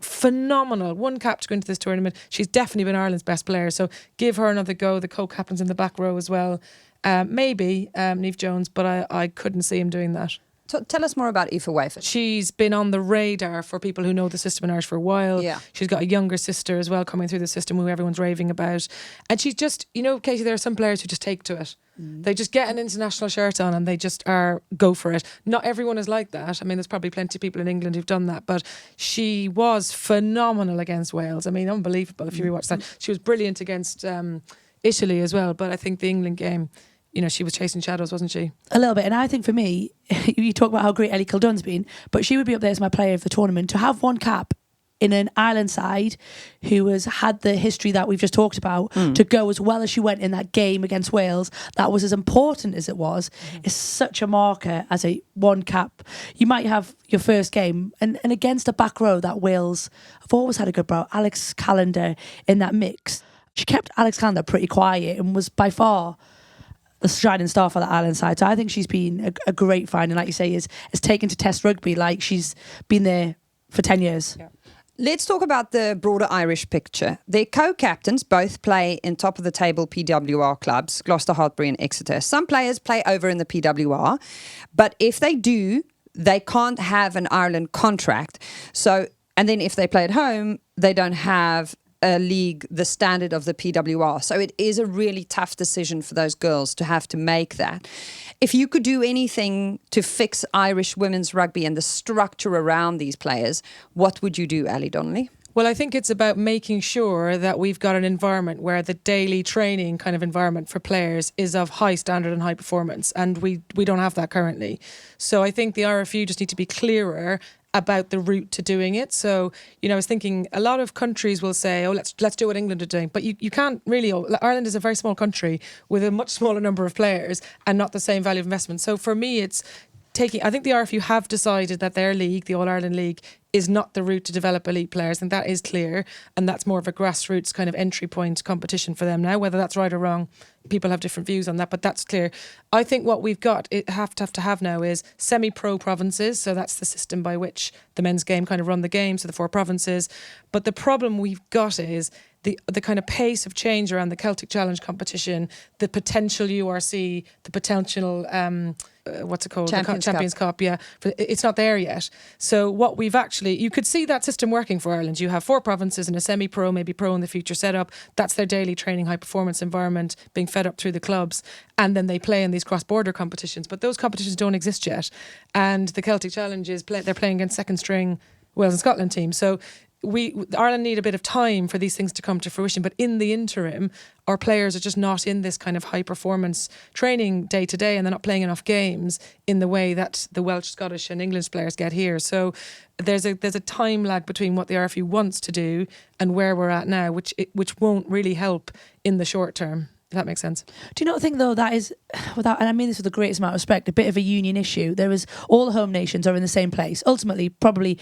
phenomenal. One cap to go into this tournament. She's definitely been Ireland's best player. So give her another go. The co-captain's in the back row as well. Maybe Niamh Jones, but I couldn't see him doing that. So tell us more about Aoife Wafer. She's been on the radar for people who know the system in Irish for a while. Yeah. She's got a younger sister as well coming through the system who everyone's raving about. And she's just, Katy, there are some players who just take to it. They just get an international shirt on and they just go for it. Not everyone is like that. I mean, there's probably plenty of people in England who've done that, but she was phenomenal against Wales. I mean, unbelievable if you rewatch that. She was brilliant against Italy as well, but I think the England game, she was chasing shadows, wasn't she? A little bit. And I think for me, you talk about how great Ellie Kildun's been, but she would be up there as my player of the tournament. To have one cap in an Ireland side who has had the history that we've just talked about, to go as well as she went in that game against Wales, that was as important as it was, is such a marker as a one cap. You might have your first game, and against a back row that Wales have always had a good row. Alex Callender in that mix. She kept Alex Callender pretty quiet and was by far the shining star for the Ireland side. So I think she's been a great find, and like you say, is taken to Test rugby like she's been there for 10 years. Yeah. Let's talk about the broader Irish picture. Their co-captains both play in top of the table PWR clubs, Gloucester, Hartpury and Exeter. Some players play over in the PWR, but if they do, they can't have an Ireland contract. And then if they play at home, they don't have a league the standard of the PWR. So it is a really tough decision for those girls to have to make that. If you could do anything to fix Irish women's rugby and the structure around these players, what would you do, Ali Donnelly? Well, I think it's about making sure that we've got an environment where the daily training kind of environment for players is of high standard and high performance. And we don't have that currently. So I think the RFU just need to be clearer about the route to doing it. So, I was thinking a lot of countries will say, let's do what England are doing. But you can't really. Ireland is a very small country with a much smaller number of players and not the same value of investment. So for me, it's I think the RFU have decided that their league, the All-Ireland League, is not the route to develop elite players, and that is clear, and that's more of a grassroots kind of entry point competition for them now. Whether that's right or wrong, people have different views on that, but that's clear. I think what we've got have to have now is semi-pro provinces, so that's the system by which the men's game kind of run the game, so the 4 provinces. But the problem we've got is the kind of pace of change around the Celtic Challenge competition, the potential URC, the potential what's it called? Champions Cup, yeah. It's not there yet. So what we've actually, you could see that system working for Ireland. You have 4 provinces and a semi-pro, maybe pro in the future setup. That's their daily training, high performance environment being fed up through the clubs. And then they play in these cross-border competitions. But those competitions don't exist yet. And the Celtic Challenge they're playing against second string Wales and Scotland teams. So Ireland need a bit of time for these things to come to fruition, but in the interim, our players are just not in this kind of high performance training day to day, and they're not playing enough games in the way that the Welsh, Scottish and English players get here. So there's a time lag between what the RFU wants to do and where we're at now, which won't really help in the short term. If that makes sense. Do you not think, though, that is, without, and I mean this with the greatest amount of respect, a bit of a union issue? There is, all the home nations are in the same place. Ultimately, probably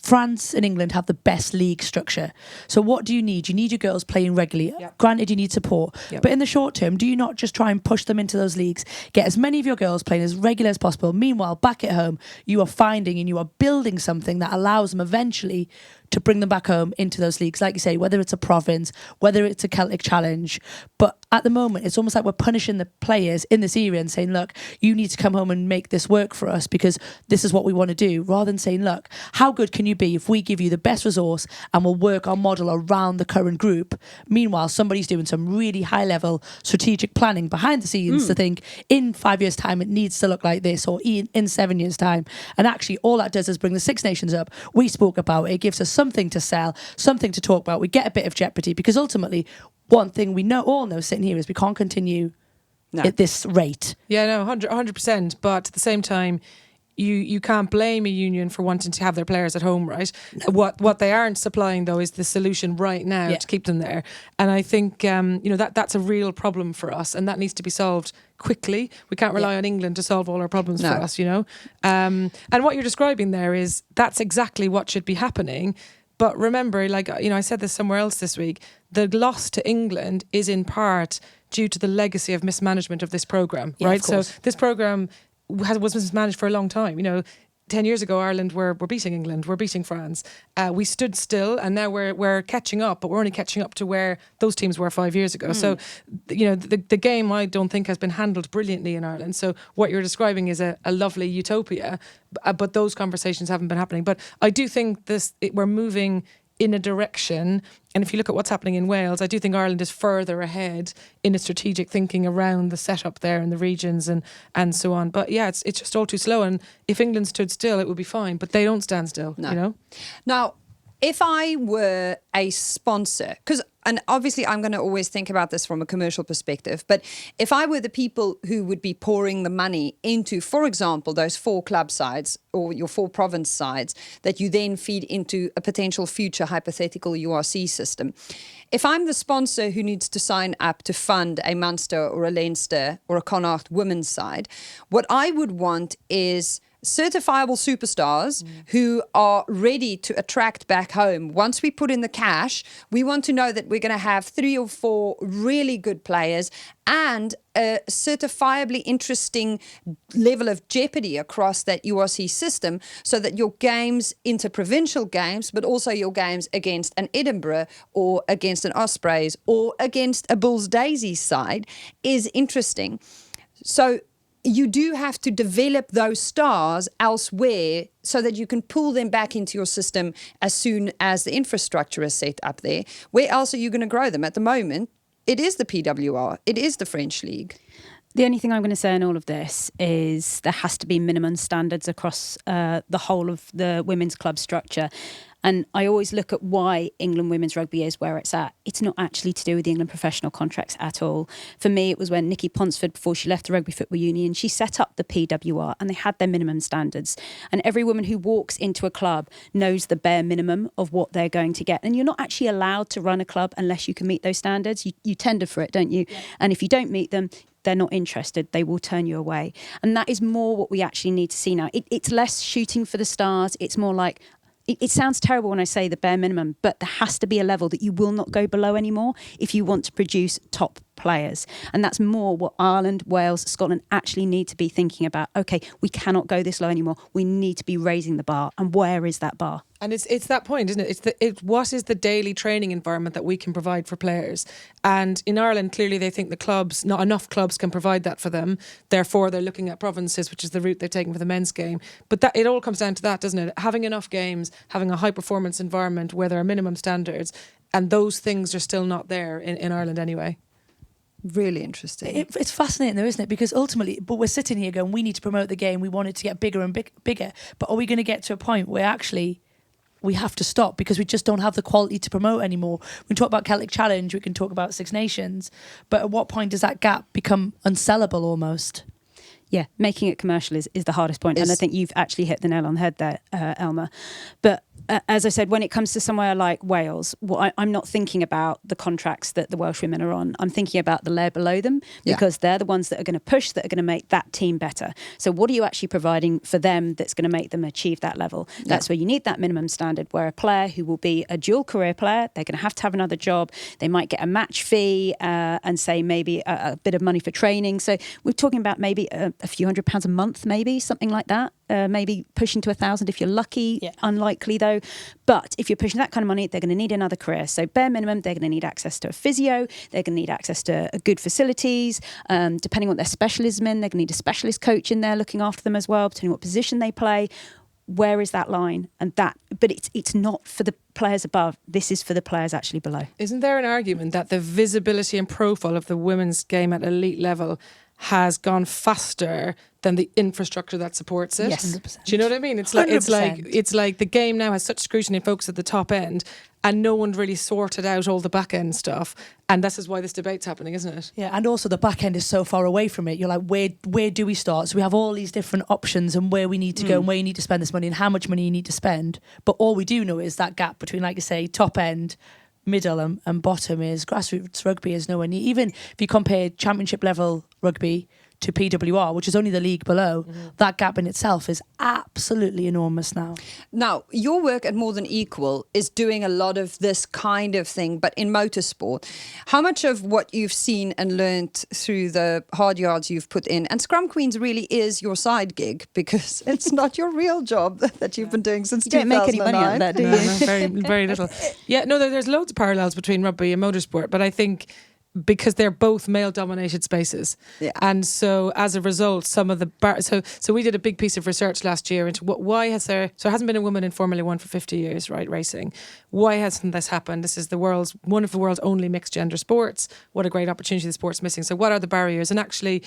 France and England have the best league structure. So what do you need? You need your girls playing regularly. Yep. Granted, you need support. Yep. But in the short term, do you not just try and push them into those leagues? Get as many of your girls playing as regular as possible. Meanwhile, back at home, you are finding and you are building something that allows them eventually to bring them back home into those leagues. Like you say, whether it's a province, whether it's a Celtic Challenge. But at the moment, it's almost like we're punishing the players in this area and saying, look, you need to come home and make this work for us because this is what we want to do. Rather than saying, look, how good can you be if we give you the best resource and we'll work our model around the current group? Meanwhile, somebody's doing some really high level strategic planning behind the scenes to think in 5 years' time, it needs to look like this, or in 7 years' time. And actually, all that does is bring the Six Nations up. We spoke about it. It gives us something to sell, something to talk about. We get a bit of jeopardy because ultimately one thing we all know sitting here is we can't continue at this rate. Yeah, no, 100%. But at the same time, you can't blame a union for wanting to have their players at home, right? No. What they aren't supplying, though, is the solution right now to keep them there. And I think that's a real problem for us, and that needs to be solved quickly. We can't rely on England to solve all our problems for us, And what you're describing there is that's exactly what should be happening. But remember, I said this somewhere else this week, the loss to England is in part due to the legacy of mismanagement of this programme, right? So this programme was mismanaged for a long time. 10 years ago, Ireland were beating England, we're beating France. We stood still, and now we're catching up, but we're only catching up to where those teams were 5 years ago. So, the game, I don't think, has been handled brilliantly in Ireland. So what you're describing is a lovely utopia, but those conversations haven't been happening. But I do think we're moving in a direction, and if you look at what's happening in Wales, I do think Ireland is further ahead in its strategic thinking around the setup there in the regions and so on. But yeah, it's just all too slow, and if England stood still, it would be fine, but they don't stand still, Now, if I were a sponsor, and obviously I'm going to always think about this from a commercial perspective, but if I were the people who would be pouring the money into, for example, those 4 club sides or your 4 province sides that you then feed into a potential future hypothetical URC system, if I'm the sponsor who needs to sign up to fund a Munster or a Leinster or a Connacht women's side, what I would want is certifiable superstars who are ready to attract back home. Once we put in the cash, we want to know that we're going to have 3 or 4 really good players and a certifiably interesting level of jeopardy across that URC system, so that your games, interprovincial games, but also your games against an Edinburgh or against an Ospreys or against a Bulls Daisies side is interesting. So you do have to develop those stars elsewhere so that you can pull them back into your system as soon as the infrastructure is set up there. Where else are you going to grow them? At the moment, it is the PWR. It is the French League. The only thing I'm going to say in all of this is there has to be minimum standards across the whole of the women's club structure. And I always look at why England women's rugby is where it's at. It's not actually to do with the England professional contracts at all. For me, it was when Nikki Ponsford, before she left the Rugby Football Union, she set up the PWR and they had their minimum standards. And every woman who walks into a club knows the bare minimum of what they're going to get. And you're not actually allowed to run a club unless you can meet those standards. You tender for it, don't you? Yeah. And if you don't meet them, they're not interested. They will turn you away. And that is more what we actually need to see now. It's less shooting for the stars. It's more like, it sounds terrible when I say the bare minimum, but there has to be a level that you will not go below anymore if you want to produce top players. And that's more what Ireland, Wales, Scotland actually need to be thinking about. Okay, we cannot go this low anymore. We need to be raising the bar. And where is that bar? And it's that point, isn't it? What is the daily training environment that we can provide for players? And in Ireland, clearly they think not enough clubs can provide that for them. Therefore, they're looking at provinces, which is the route they're taking for the men's game. But it all comes down to that, doesn't it? Having enough games, having a high performance environment where there are minimum standards, and those things are still not there in Ireland anyway. Really interesting. It's fascinating though, isn't it? Because ultimately, but we're sitting here going, we need to promote the game. We want it to get bigger and bigger. But are we going to get to a point where actually we have to stop because we just don't have the quality to promote anymore? We can talk about Celtic Challenge, we can talk about Six Nations, but at what point does that gap become unsellable almost? Yeah, making it commercial is the hardest point. And I think you've actually hit the nail on the head there, Elma. But as I said, when it comes to somewhere like Wales, I'm not thinking about the contracts that the Welsh women are on. I'm thinking about the layer below them, because they're the ones that are going to push, that are going to make that team better. So what are you actually providing for them that's going to make them achieve that level? That's where you need that minimum standard, where a player who will be a dual career player, they're going to have another job. They might get a match fee and say maybe a bit of money for training. So we're talking about maybe a few £100 a month, maybe something like that. Maybe pushing to 1,000 if you're lucky. Unlikely though. But if you're pushing that kind of money, they're going to need another career. So bare minimum, they're going to need access to a physio. They're going to need access to good facilities. Depending on what their specialism in, they're going to need a specialist coach in there looking after them as well, depending on what position they play. Where is that line? But it's not for the players above. This is for the players actually below. Isn't there an argument that the visibility and profile of the women's game at elite level has gone faster than the infrastructure that supports it. Yes. 100%. Do you know what I mean? It's like the game now has such scrutiny and focus at the top end, and no one really sorted out all the back end stuff. And this is why this debate's happening, isn't it? Yeah, and also the back end is so far away from it. You're like, where do we start? So we have all these different options and where we need to go and where you need to spend this money and how much money you need to spend. But all we do know is that gap between, like you say, top end, middle and bottom is grassroots rugby is nowhere near. Even if you compare championship level rugby to PWR, which is only the league below, that gap in itself is absolutely enormous now. Now, your work at More Than Equal is doing a lot of this kind of thing, but in motorsport. How much of what you've seen and learnt through the hard yards you've put in, and Scrum Queens really is your side gig, because it's not your real job that you've been doing since 2009. You don't make any money out of that, do you? No, very, very little. Yeah, no, there's loads of parallels between rugby and motorsport, but I think because they're both male-dominated spaces, and so as a result, some of the so we did a big piece of research last year into why there hasn't been a woman in Formula One for 50 years, right? Racing. Why hasn't this happened? This is one of the world's only mixed gender sports. What a great opportunity the sport's missing. So what are the barriers? And actually,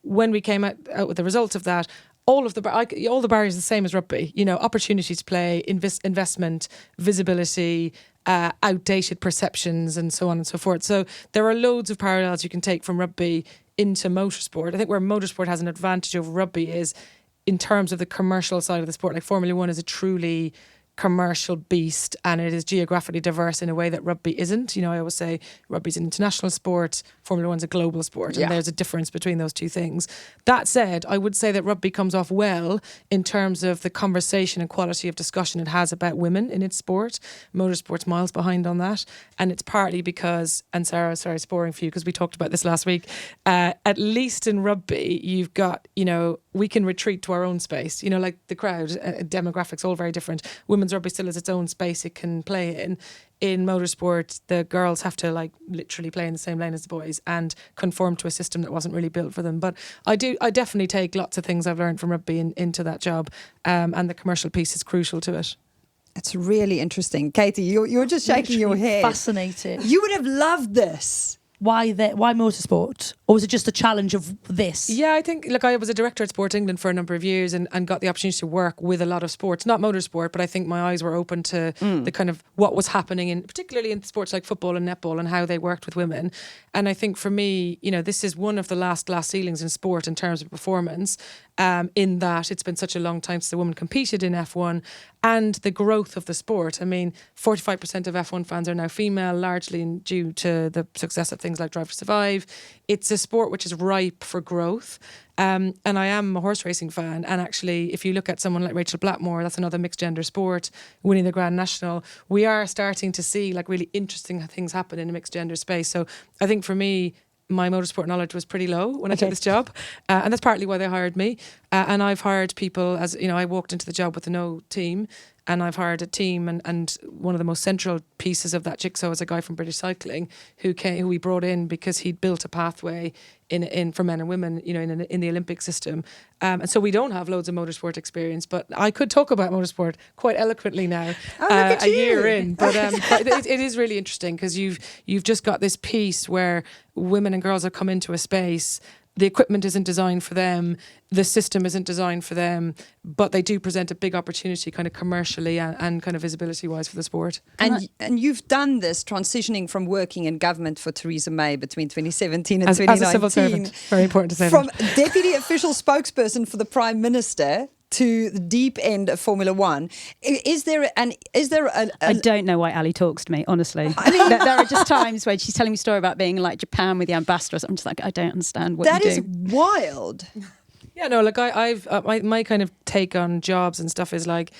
when we came out with the results of that, all the barriers are the same as rugby. You know, opportunity to play, investment, visibility, outdated perceptions, and so on and so forth. So there are loads of parallels you can take from rugby into motorsport. I think where motorsport has an advantage over rugby is in terms of the commercial side of the sport. Like Formula One is a truly commercial beast, and it is geographically diverse in a way that rugby isn't. You know, I always say rugby's an international sport, Formula One's a global sport, and there's a difference between those two things. That said, I would say that rugby comes off well in terms of the conversation and quality of discussion it has about women in its sport. Motorsport's miles behind on that, and it's partly because, and Sara, sorry, it's boring for you because we talked about this last week, at least in rugby, you've got, you know, we can retreat to our own space, you know, like the crowd, demographics, all very different. Women's rugby still has its own space it can play in. In motorsport, the girls have to like literally play in the same lane as the boys and conform to a system that wasn't really built for them. But I definitely take lots of things I've learned from rugby into that job, and the commercial piece is crucial to it. It's really interesting. Katy, you're just shaking your head. Fascinated. You would have loved this. Why motorsport? Or was it just a challenge of this? Yeah, I think, look, I was a director at Sport England for a number of years and got the opportunity to work with a lot of sports, not motorsport, but I think my eyes were open to the kind of what was happening particularly in sports like football and netball and how they worked with women. And I think for me, you know, this is one of the last glass ceilings in sport in terms of performance, in that it's been such a long time since a woman competed in F1, and the growth of the sport. I mean, 45% of F1 fans are now female, largely due to the success of things like Drive to Survive. It's a sport which is ripe for growth. And I am a horse racing fan. And actually, if you look at someone like Rachel Blackmore, that's another mixed gender sport, winning the Grand National, we are starting to see like really interesting things happen in a mixed gender space. So I think for me, my motorsport knowledge was pretty low when I took this job, and that's partly why they hired me. And I've hired people, as you know, I walked into the job with no team, and I've hired a team, and one of the most central pieces of that jigsaw is a guy from British Cycling who we brought in because he'd built a pathway in for men and women, you know, in the Olympic system. And so we don't have loads of motorsport experience, but I could talk about motorsport quite eloquently now, a year in. But it is really interesting because you've just got this piece where women and girls have come into a space. The equipment isn't designed for them, the system isn't designed for them, but they do present a big opportunity kind of commercially and kind of visibility wise for the sport. And you've done this transitioning from working in government for Theresa May between 2017 and as 2019. As a civil servant, very important to say from that. Deputy official spokesperson for the Prime Minister to the deep end of Formula One. Is there I don't know why Ali talks to me, honestly. I mean, there are just times when she's telling me a story about being in like Japan with the ambassador. I'm just like, I don't understand what that you is do. wild. Yeah, no, like I've my kind of take on jobs and stuff is like,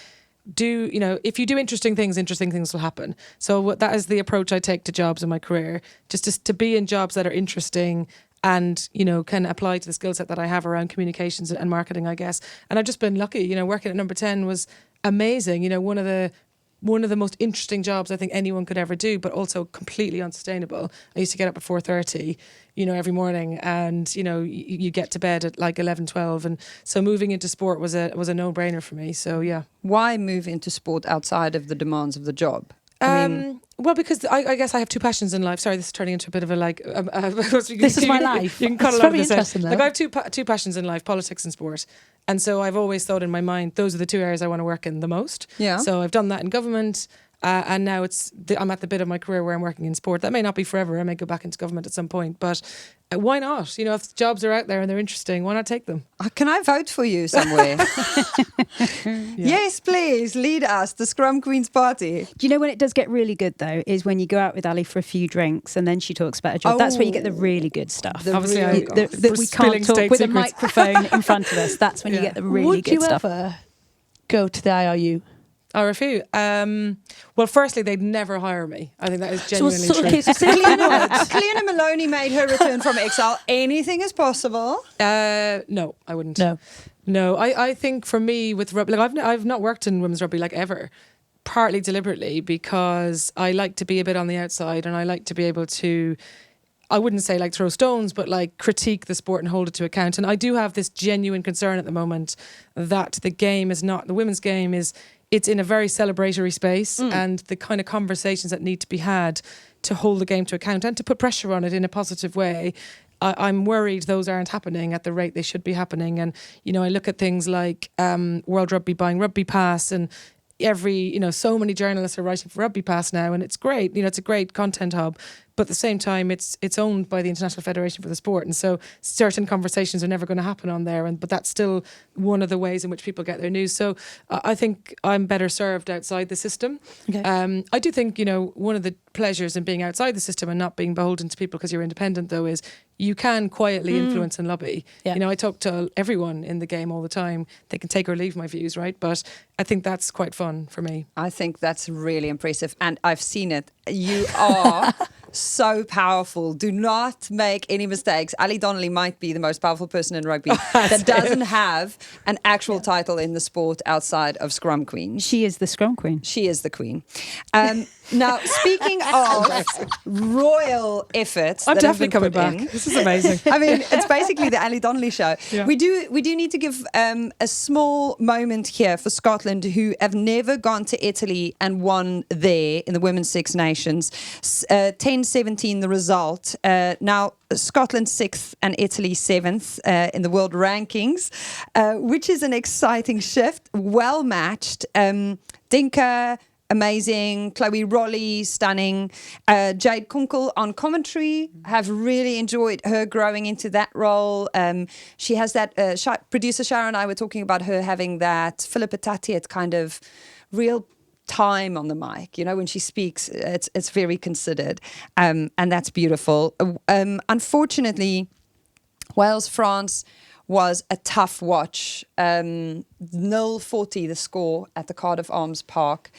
if you do interesting things will happen. So that is the approach I take to jobs in my career, just to be in jobs that are interesting and, you know, can apply to the skill set that I have around communications and marketing, I guess. And I've just been lucky, you know, working at Number 10 was amazing. You know, one of the most interesting jobs I think anyone could ever do, but also completely unsustainable. I used to get up at 4:30, you know, every morning, and, you know, you get to bed at like 11, 12. And so moving into sport was a no-brainer for me. So, yeah. Why move into sport outside of the demands of the job? I mean, Well, because I guess I have two passions in life. Sorry, this is turning into a bit of a This is my life. You can cut It's a lot of very this out. interesting, though. Like I have two passions in life: politics and sport. And so I've always thought in my mind those are the two areas I want to work in the most. Yeah. So I've done that in government. And now I'm at the bit of my career where I'm working in sport. That may not be forever. I may go back into government at some point, but why not? You know, if jobs are out there and they're interesting, why not take them? Can I vote for you somewhere? Yes, please. Lead us, the Scrum Queens party. Do you know when it does get really good, though, is when you go out with Ali for a few drinks and then she talks about her job. That's where you get the really good stuff. Obviously, that we can't talk with a microphone in front of us. That's when you get the really good stuff. Would you ever go to the IRU? RFU. Well, firstly, they'd never hire me. I think that is genuinely true. Okay, so Cleona Maloney made her return from exile. Anything is possible. No, I wouldn't. No. I think for me with rugby, like I've not worked in women's rugby like ever, partly deliberately because I like to be a bit on the outside and I like to be able to, I wouldn't say like throw stones, but like critique the sport and hold it to account. And I do have this genuine concern at the moment that the women's game is, it's in a very celebratory space and the kind of conversations that need to be had to hold the game to account and to put pressure on it in a positive way. I'm worried those aren't happening at the rate they should be happening. And, you know, I look at things like World Rugby buying Rugby Pass and so many journalists are writing for Rugby Pass now and it's great. You know, it's a great content hub. But at the same time, it's owned by the International Federation for the Sport. And so certain conversations are never going to happen on there. But that's still one of the ways in which people get their news. So I think I'm better served outside the system. Okay. I do think, you know, one of the pleasures in being outside the system and not being beholden to people because you're independent, though, is you can quietly influence and lobby. Yeah. You know, I talk to everyone in the game all the time. They can take or leave my views, right? But I think that's quite fun for me. I think that's really impressive. And I've seen it. You are so powerful. Do not make any mistakes. Ali Donnelly might be the most powerful person in rugby that doesn't have an actual title in the sport outside of Scrum Queen. She is the Scrum Queen. She is the queen. Now, speaking of royal efforts, I'm that have definitely been coming put back. in, This is amazing. I mean, it's basically the Ali Donnelly show. Yeah. We do need to give a small moment here for Scotland, who have never gone to Italy and won there in the Women's Six Nations. 10-17 the result. Now, Scotland 6th and Italy 7th in the world rankings, which is an exciting shift. Well matched. Dinka, amazing. Chloe Rolly, stunning. Jade Kunkel on commentary. Have really enjoyed her growing into that role. She has that, producer Sara and I were talking about her having that Philippa Tatiet kind of real time on the mic. You know, when she speaks, it's very considered. And that's beautiful. Unfortunately, Wales-France was a tough watch. 0-40 the score at the Cardiff Arms Park.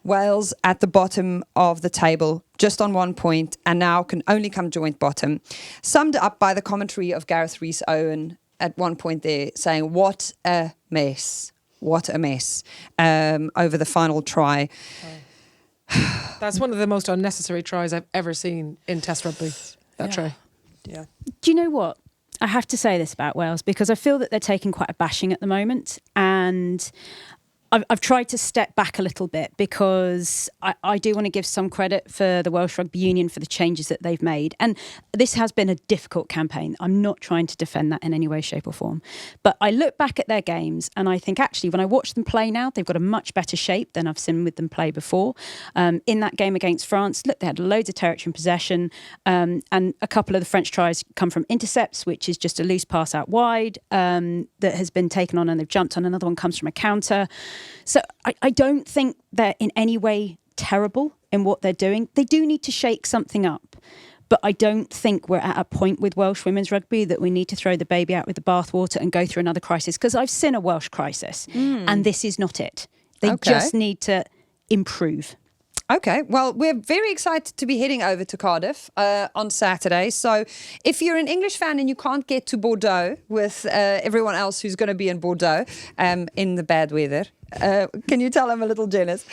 Wales at the bottom of the table, just on 1 point, and now can only come joint bottom. Summed up by the commentary of Gareth Rhys-Owen at one point there, saying, what a mess. What a mess over the final try. That's one of the most unnecessary tries I've ever seen in Test rugby. That try. Yeah. Do you know what? I have to say this about Wales because I feel that they're taking quite a bashing at the moment, and I've tried to step back a little bit because I do want to give some credit for the Welsh Rugby Union for the changes that they've made. And this has been a difficult campaign. I'm not trying to defend that in any way, shape or form. But I look back at their games and I think actually when I watch them play now, they've got a much better shape than I've seen with them play before. In that game against France, look, they had loads of territory in possession. And a couple of the French tries come from intercepts, which is just a loose pass out wide that has been taken on and they've jumped on. Another one comes from a counter. So I don't think they're in any way terrible in what they're doing. They do need to shake something up. But I don't think we're at a point with Welsh women's rugby that we need to throw the baby out with the bathwater and go through another crisis. Because I've seen a Welsh crisis and this is not it. They just need to improve. Okay, well, we're very excited to be heading over to Cardiff on Saturday. So if you're an English fan and you can't get to Bordeaux with everyone else who's going to be in Bordeaux in the bad weather, can you tell I'm a little jealous?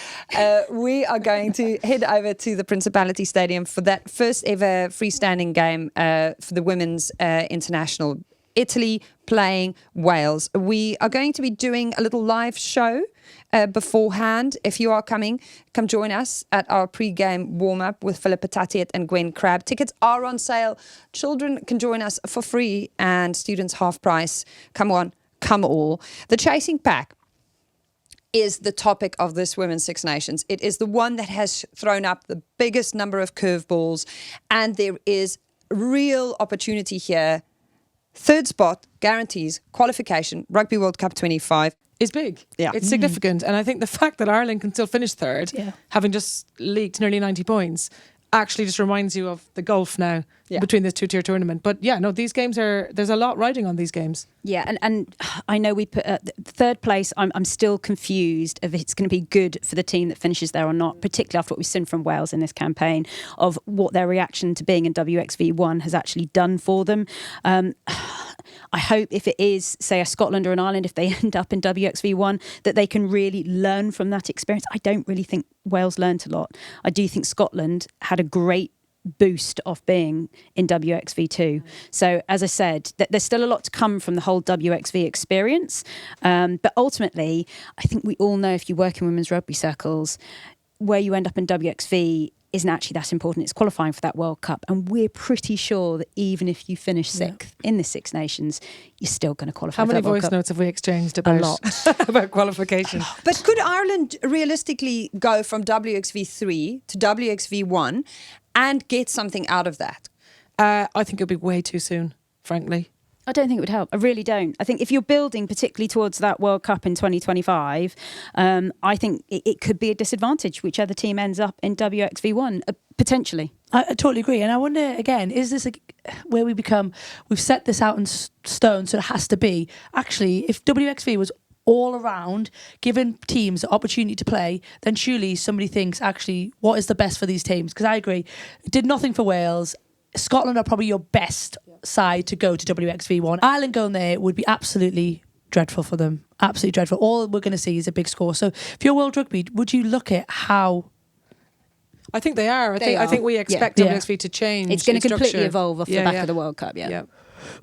We are going to head over to the Principality Stadium for that first ever freestanding game for the women's international Italy playing Wales. We are going to be doing a little live show beforehand. If you are coming, come join us at our pre-game warm-up with Philippa Tatiet and Gwen Crabb. Tickets are on sale. Children can join us for free and students half price. Come on, come all. The chasing pack is the topic of this Women's Six Nations. It is the one that has thrown up the biggest number of curveballs, and there is real opportunity here. Third spot guarantees qualification. Rugby World Cup 25. Is big. Yeah. It's significant. And I think the fact that Ireland can still finish third, Yeah. having just leaked nearly 90 points, actually just reminds you of the gulf now between this two-tier tournament. But yeah, no, these games there's a lot riding on these games. Yeah, and I know we put third place. I'm still confused if it's going to be good for the team that finishes there or not, particularly after what we've seen from Wales in this campaign, of what their reaction to being in WXV1 has actually done for them. I hope if it is, say, a Scotland or an Ireland, if they end up in WXV1, that they can really learn from that experience. I don't really think Wales learnt a lot. I do think Scotland had a great boost off being in WXV2. So as I said, there's still a lot to come from the whole WXV experience. But ultimately, I think we all know if you work in women's rugby circles, where you end up in WXV isn't actually that important. It's qualifying for that World Cup. And we're pretty sure that even if you finish sixth in the Six Nations, you're still going to qualify How for many that World voice Cup. notes have we exchanged about, A lot. about qualification? But could Ireland realistically go from WXV3 to WXV1 and get something out of that? I think it'll be way too soon, frankly. I don't think it would help. I really don't. I think if you're building particularly towards that World Cup in 2025, I think it could be a disadvantage whichever team ends up in WXV1, potentially. I totally agree. And I wonder, again, is this where we've set this out in stone, so it has to be. Actually, if WXV was all around, giving teams the opportunity to play, then surely somebody thinks, actually, what is the best for these teams? Because I agree, it did nothing for Wales. Scotland are probably your best side to go to WXV1. Ireland going there would be absolutely dreadful for them. Absolutely dreadful. All we're going to see is a big score. So if you're World Rugby, would you look at how... I think they are. I think we expect WXV to change. It's going to completely structure. evolve off the back of the World Cup, Yeah.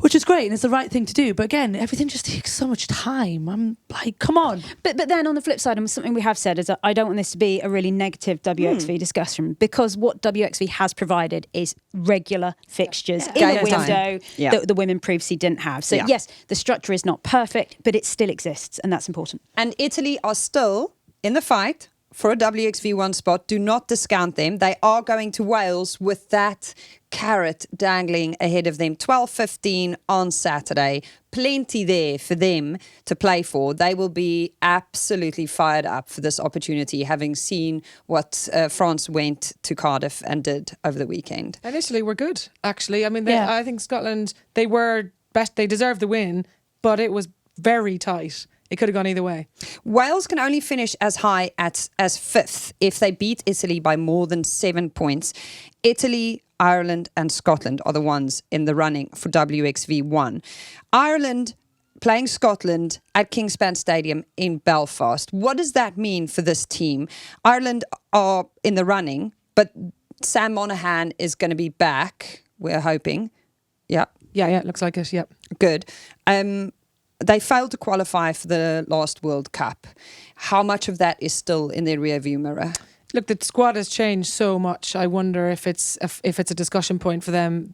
Which is great and it's the right thing to do. But again, everything just takes so much time. I'm like, come on. But then on the flip side, and something we have said is that I don't want this to be a really negative WXV discussion, because what WXV has provided is regular fixtures in Game a window time. that the women previously didn't have. So yes, the structure is not perfect, but it still exists, and that's important. And Italy are still in the fight for a WXV1 spot. Do not discount them. They are going to Wales with that carrot dangling ahead of them. 12:15 on Saturday. Plenty there for them to play for. They will be absolutely fired up for this opportunity, having seen what France went to Cardiff and did over the weekend. Initially, we're good, actually. I mean, I think Scotland, they were best. They deserved the win, but it was very tight. It could have gone either way. Wales can only finish as high as fifth if they beat Italy by more than 7 points. Italy, Ireland and Scotland are the ones in the running for WXV1. Ireland playing Scotland at Kingspan Stadium in Belfast. What does that mean for this team? Ireland are in the running, but Sam Monaghan is going to be back, we're hoping. Yeah. Yeah, looks like it, yep. Good. They failed to qualify for the last World Cup. How much of that is still in their rearview mirror? Look, the squad has changed so much. I wonder if it's a discussion point for them.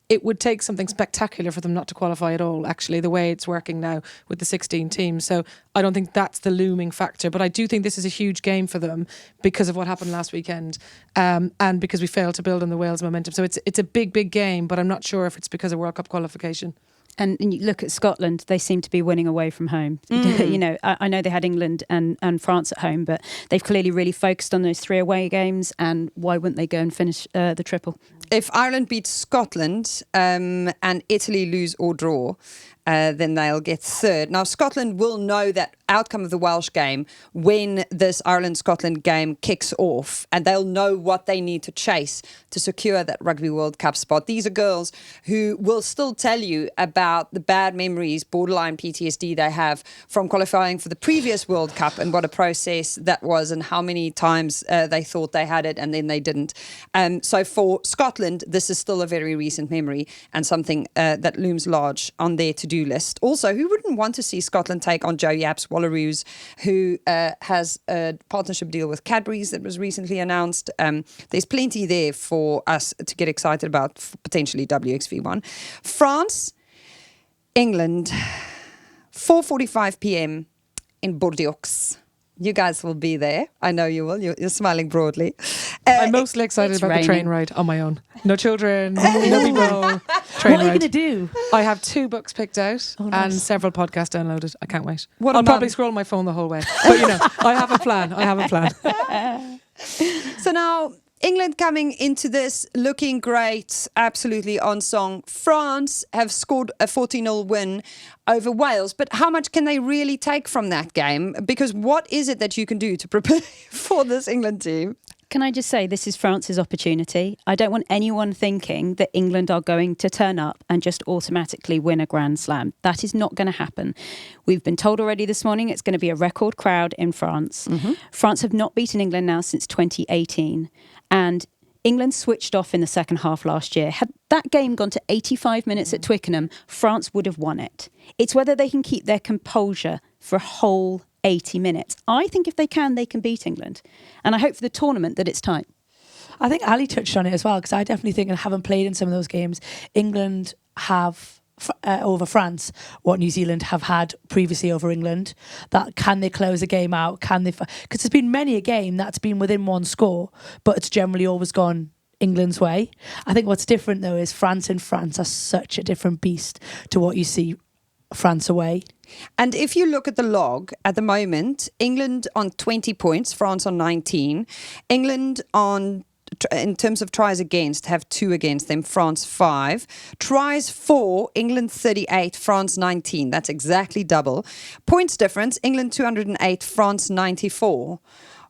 It would take something spectacular for them not to qualify at all, actually, the way it's working now with the 16 teams. So I don't think that's the looming factor. But I do think this is a huge game for them because of what happened last weekend, and because we failed to build on the Wales momentum. So it's a big, big game, but I'm not sure if it's because of World Cup qualification. And you look at Scotland, they seem to be winning away from home. You know, I know they had England and France at home, but they've clearly really focused on those 3 away games. And why wouldn't they go and finish the triple? If Ireland beats Scotland and Italy lose or draw, then they'll get third. Now, Scotland will know that outcome of the Welsh game when this Ireland-Scotland game kicks off, and they'll know what they need to chase to secure that Rugby World Cup spot. These are girls who will still tell you about the bad memories, borderline PTSD they have from qualifying for the previous World Cup and what a process that was and how many times they thought they had it and then they didn't. So for Scotland, Scotland, this is still a very recent memory and something that looms large on their to-do list. Also, who wouldn't want to see Scotland take on Joe Yapp's Wallaroos, who has a partnership deal with Cadbury's that was recently announced. There's plenty there for us to get excited about, potentially WXV1. France, England, 4:45 p.m. in Bordeaux. You guys will be there. I know you will. You're smiling broadly. I'm mostly excited about the train ride on my own. No children, no people. Train What are you ride. going to do? I have 2 books picked out Oh, nice. and several podcasts downloaded. I can't wait. What a I'll probably mum. scroll my phone the whole way. But I have a plan. So now England coming into this looking great, absolutely on song. France have scored a 40-0 win over Wales, but how much can they really take from that game? Because what is it that you can do to prepare for this England team? Can I just say this is France's opportunity? I don't want anyone thinking that England are going to turn up and just automatically win a Grand Slam. That is not going to happen. We've been told already this morning it's going to be a record crowd in France. France have not beaten England now since 2018. And England switched off in the second half last year. Had that game gone to 85 minutes at Twickenham, France would have won it. It's whether they can keep their composure for a whole 80 minutes. I think if they can beat England. And I hope for the tournament that it's tight. I think Ali touched on it as well, because I definitely think, and having played in some of those games, England have over France what New Zealand have had previously over England. That can they close a game out? Can they? Because there's been many a game that's been within one score, but it's generally always gone England's way. I think what's different though is France and France are such a different beast to what you see France away. And if you look at the log at the moment, England on 20 points, France on 19. England on, in terms of tries against, have 2 against them, France 5. Tries 4, England 38, France 19. That's exactly double. Points difference, England 208, France 94.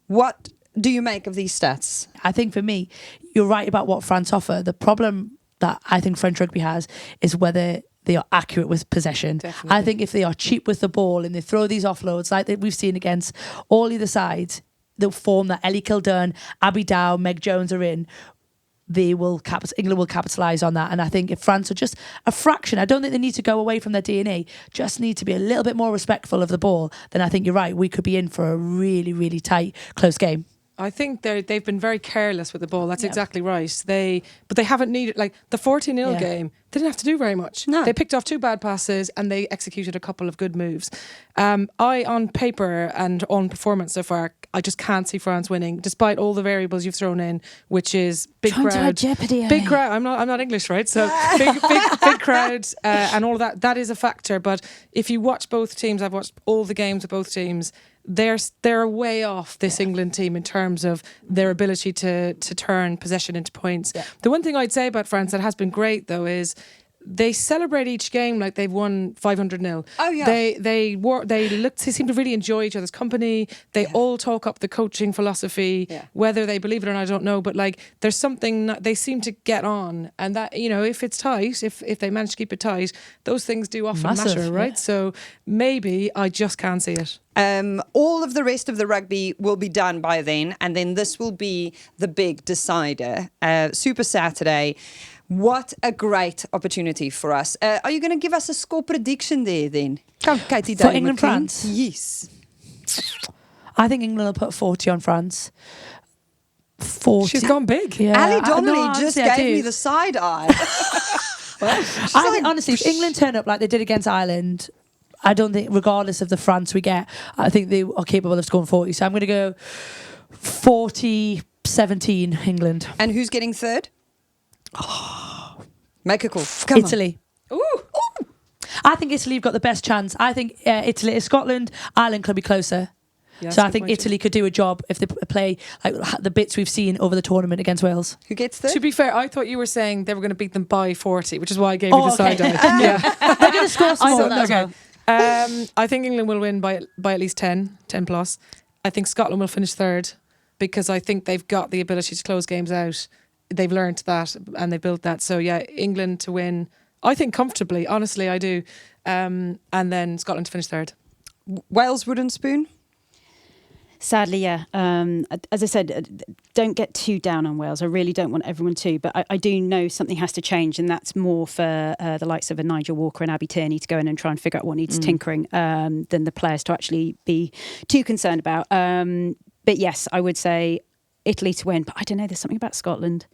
What do you make of these stats? I think for me, you're right about what France offer. The problem that I think French rugby has is whether they are accurate with possession. Definitely. I think if they are cheap with the ball and they throw these offloads like that we've seen against all either sides, the form that Ellie Kildern, Abby Dow, Meg Jones are in, England will capitalise on that. And I think if France are just a fraction, I don't think they need to go away from their DNA, just need to be a little bit more respectful of the ball, then I think you're right, we could be in for a really, really tight, close game. I think they've been very careless with the ball. That's exactly right. But they haven't needed, like the 40-0 game, they didn't have to do very much. No. They picked off 2 bad passes and they executed a couple of good moves. On paper and on performance so far, I just can't see France winning, despite all the variables you've thrown in, which is big Trying to crowd. add jeopardy, Big Ali. crowd. I'm not English, right? So big crowd and all of that. That is a factor. But if you watch both teams, I've watched all the games of both teams. They're way off this England team in terms of their ability to turn possession into points. Yeah. The one thing I'd say about France that has been great though is they celebrate each game like they've won 500-0. Oh yeah. They seem to really enjoy each other's company. They all talk up the coaching philosophy. Yeah. Whether they believe it or not, I don't know. But like, there's something they seem to get on, and that if it's tight, if they manage to keep it tight, those things do often matter, right? Yeah. So maybe I just can't see it. All of the rest of the rugby will be done by then, and then this will be the big decider. Super Saturday. What a great opportunity for us. Are you going to give us a score prediction there then? Come, Katy. For England-France? Yes. I think England will put 40 on France. 40. She's gone big. Yeah. Ali Donnelly just gave do. me the side eye. I think, honestly, if England turn up like they did against Ireland, I don't think, regardless of the France we get, I think they are capable of scoring 40. So I'm going to go 40-17 England. And who's getting third? Make a call. Come Italy. Ooh. I think Italy have got the best chance. I think Italy is Scotland. Ireland could be closer. Yeah, so I think Italy could do a job if they play like the bits we've seen over the tournament against Wales. Who gets third? To be fair, I thought you were saying they were going to beat them by 40, which is why I gave you the side eye. Yeah. They're going to score some more. Okay. I think England will win by at least 10 plus. I think Scotland will finish third because I think they've got the ability to close games out. They've learned that and they built that. So yeah, England to win, I think comfortably. Honestly, I do. And then Scotland to finish third. Wales wooden spoon? Sadly, yeah. As I said, don't get too down on Wales. I really don't want everyone to, but I do know something has to change, and that's more for the likes of a Nigel Walker and Abby Tierney to go in and try and figure out what needs tinkering than the players to actually be too concerned about. But yes, I would say Italy to win, but I don't know. There's something about Scotland.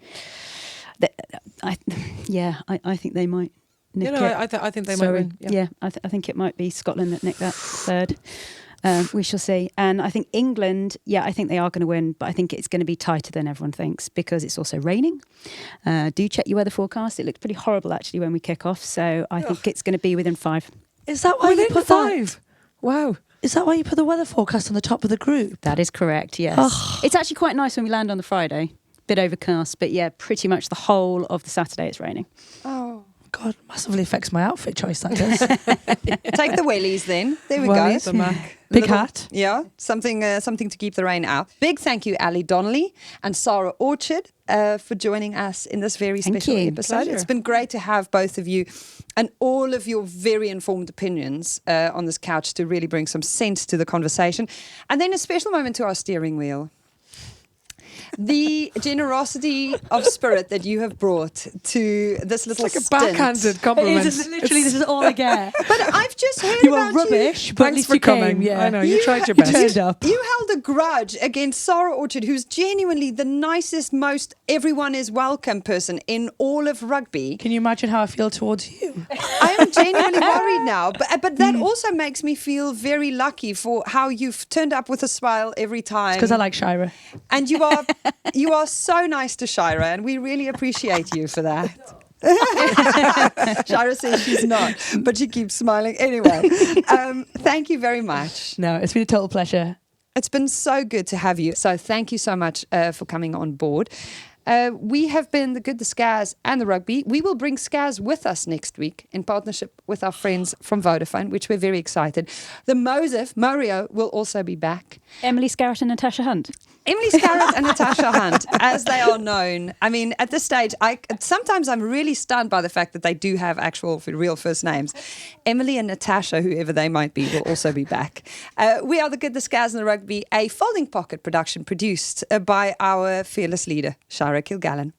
I think they might nick it. I think they might win. Yeah, I think it might be Scotland that nick that third. We shall see. And I think England, I think they are going to win, but I think it's going to be tighter than everyone thinks because it's also raining. Do check your weather forecast. It looks pretty horrible actually when we kick off. So I think it's going to be within 5. Is that why you put 5? Wow. Is that why you put the weather forecast on the top of the group? That is correct, yes. It's actually quite nice when we land on the Friday. Bit overcast, but pretty much the whole of the Saturday it's raining. Oh. God, massively affects my outfit choice, that does. Take the wellies then. There we Wellies. go. The Mac. Big hat. Yeah, something to keep the rain out. Big thank you, Ali Donnelly and Sara Orchard, for joining us in this very special episode. Pleasure. It's been great to have both of you and all of your very informed opinions on this couch to really bring some sense to the conversation. And then a special moment to our steering wheel. The generosity of spirit that you have brought to this little It's like a stint. backhanded compliment. Literally, this is all I get. But I've just heard You about are rubbish, but at Thanks least for you coming. came. Yeah. I know, you tried your You best. turned up. You held a grudge against Sara Orchard, who's genuinely the nicest, most everyone is welcome person in all of rugby. Can you imagine how I feel towards you? I am genuinely worried now, but that also makes me feel very lucky for how you've turned up with a smile every time. Because I like Shira. And you are so nice to Shira, and we really appreciate you for that. Shira says she's not, but she keeps smiling anyway. Thank you very much. No, it's been a total pleasure. It's been so good to have you. So thank you so much for coming on board. We have been the Good, the Scaz and the Rugby. We will bring Scaz with us next week in partnership with our friends from Vodafone, which we're very excited. The Morio will also be back. Emily Scarrett and Natasha Hunt. Emily Scarrett and Natasha Hunt, as they are known. I mean, at this stage, sometimes I'm really stunned by the fact that they do have actual real first names. Emily and Natasha, whoever they might be, will also be back. We are the Good, the Scaz and the Rugby, a Folding Pocket production produced by our fearless leader, Shara Kilgallen.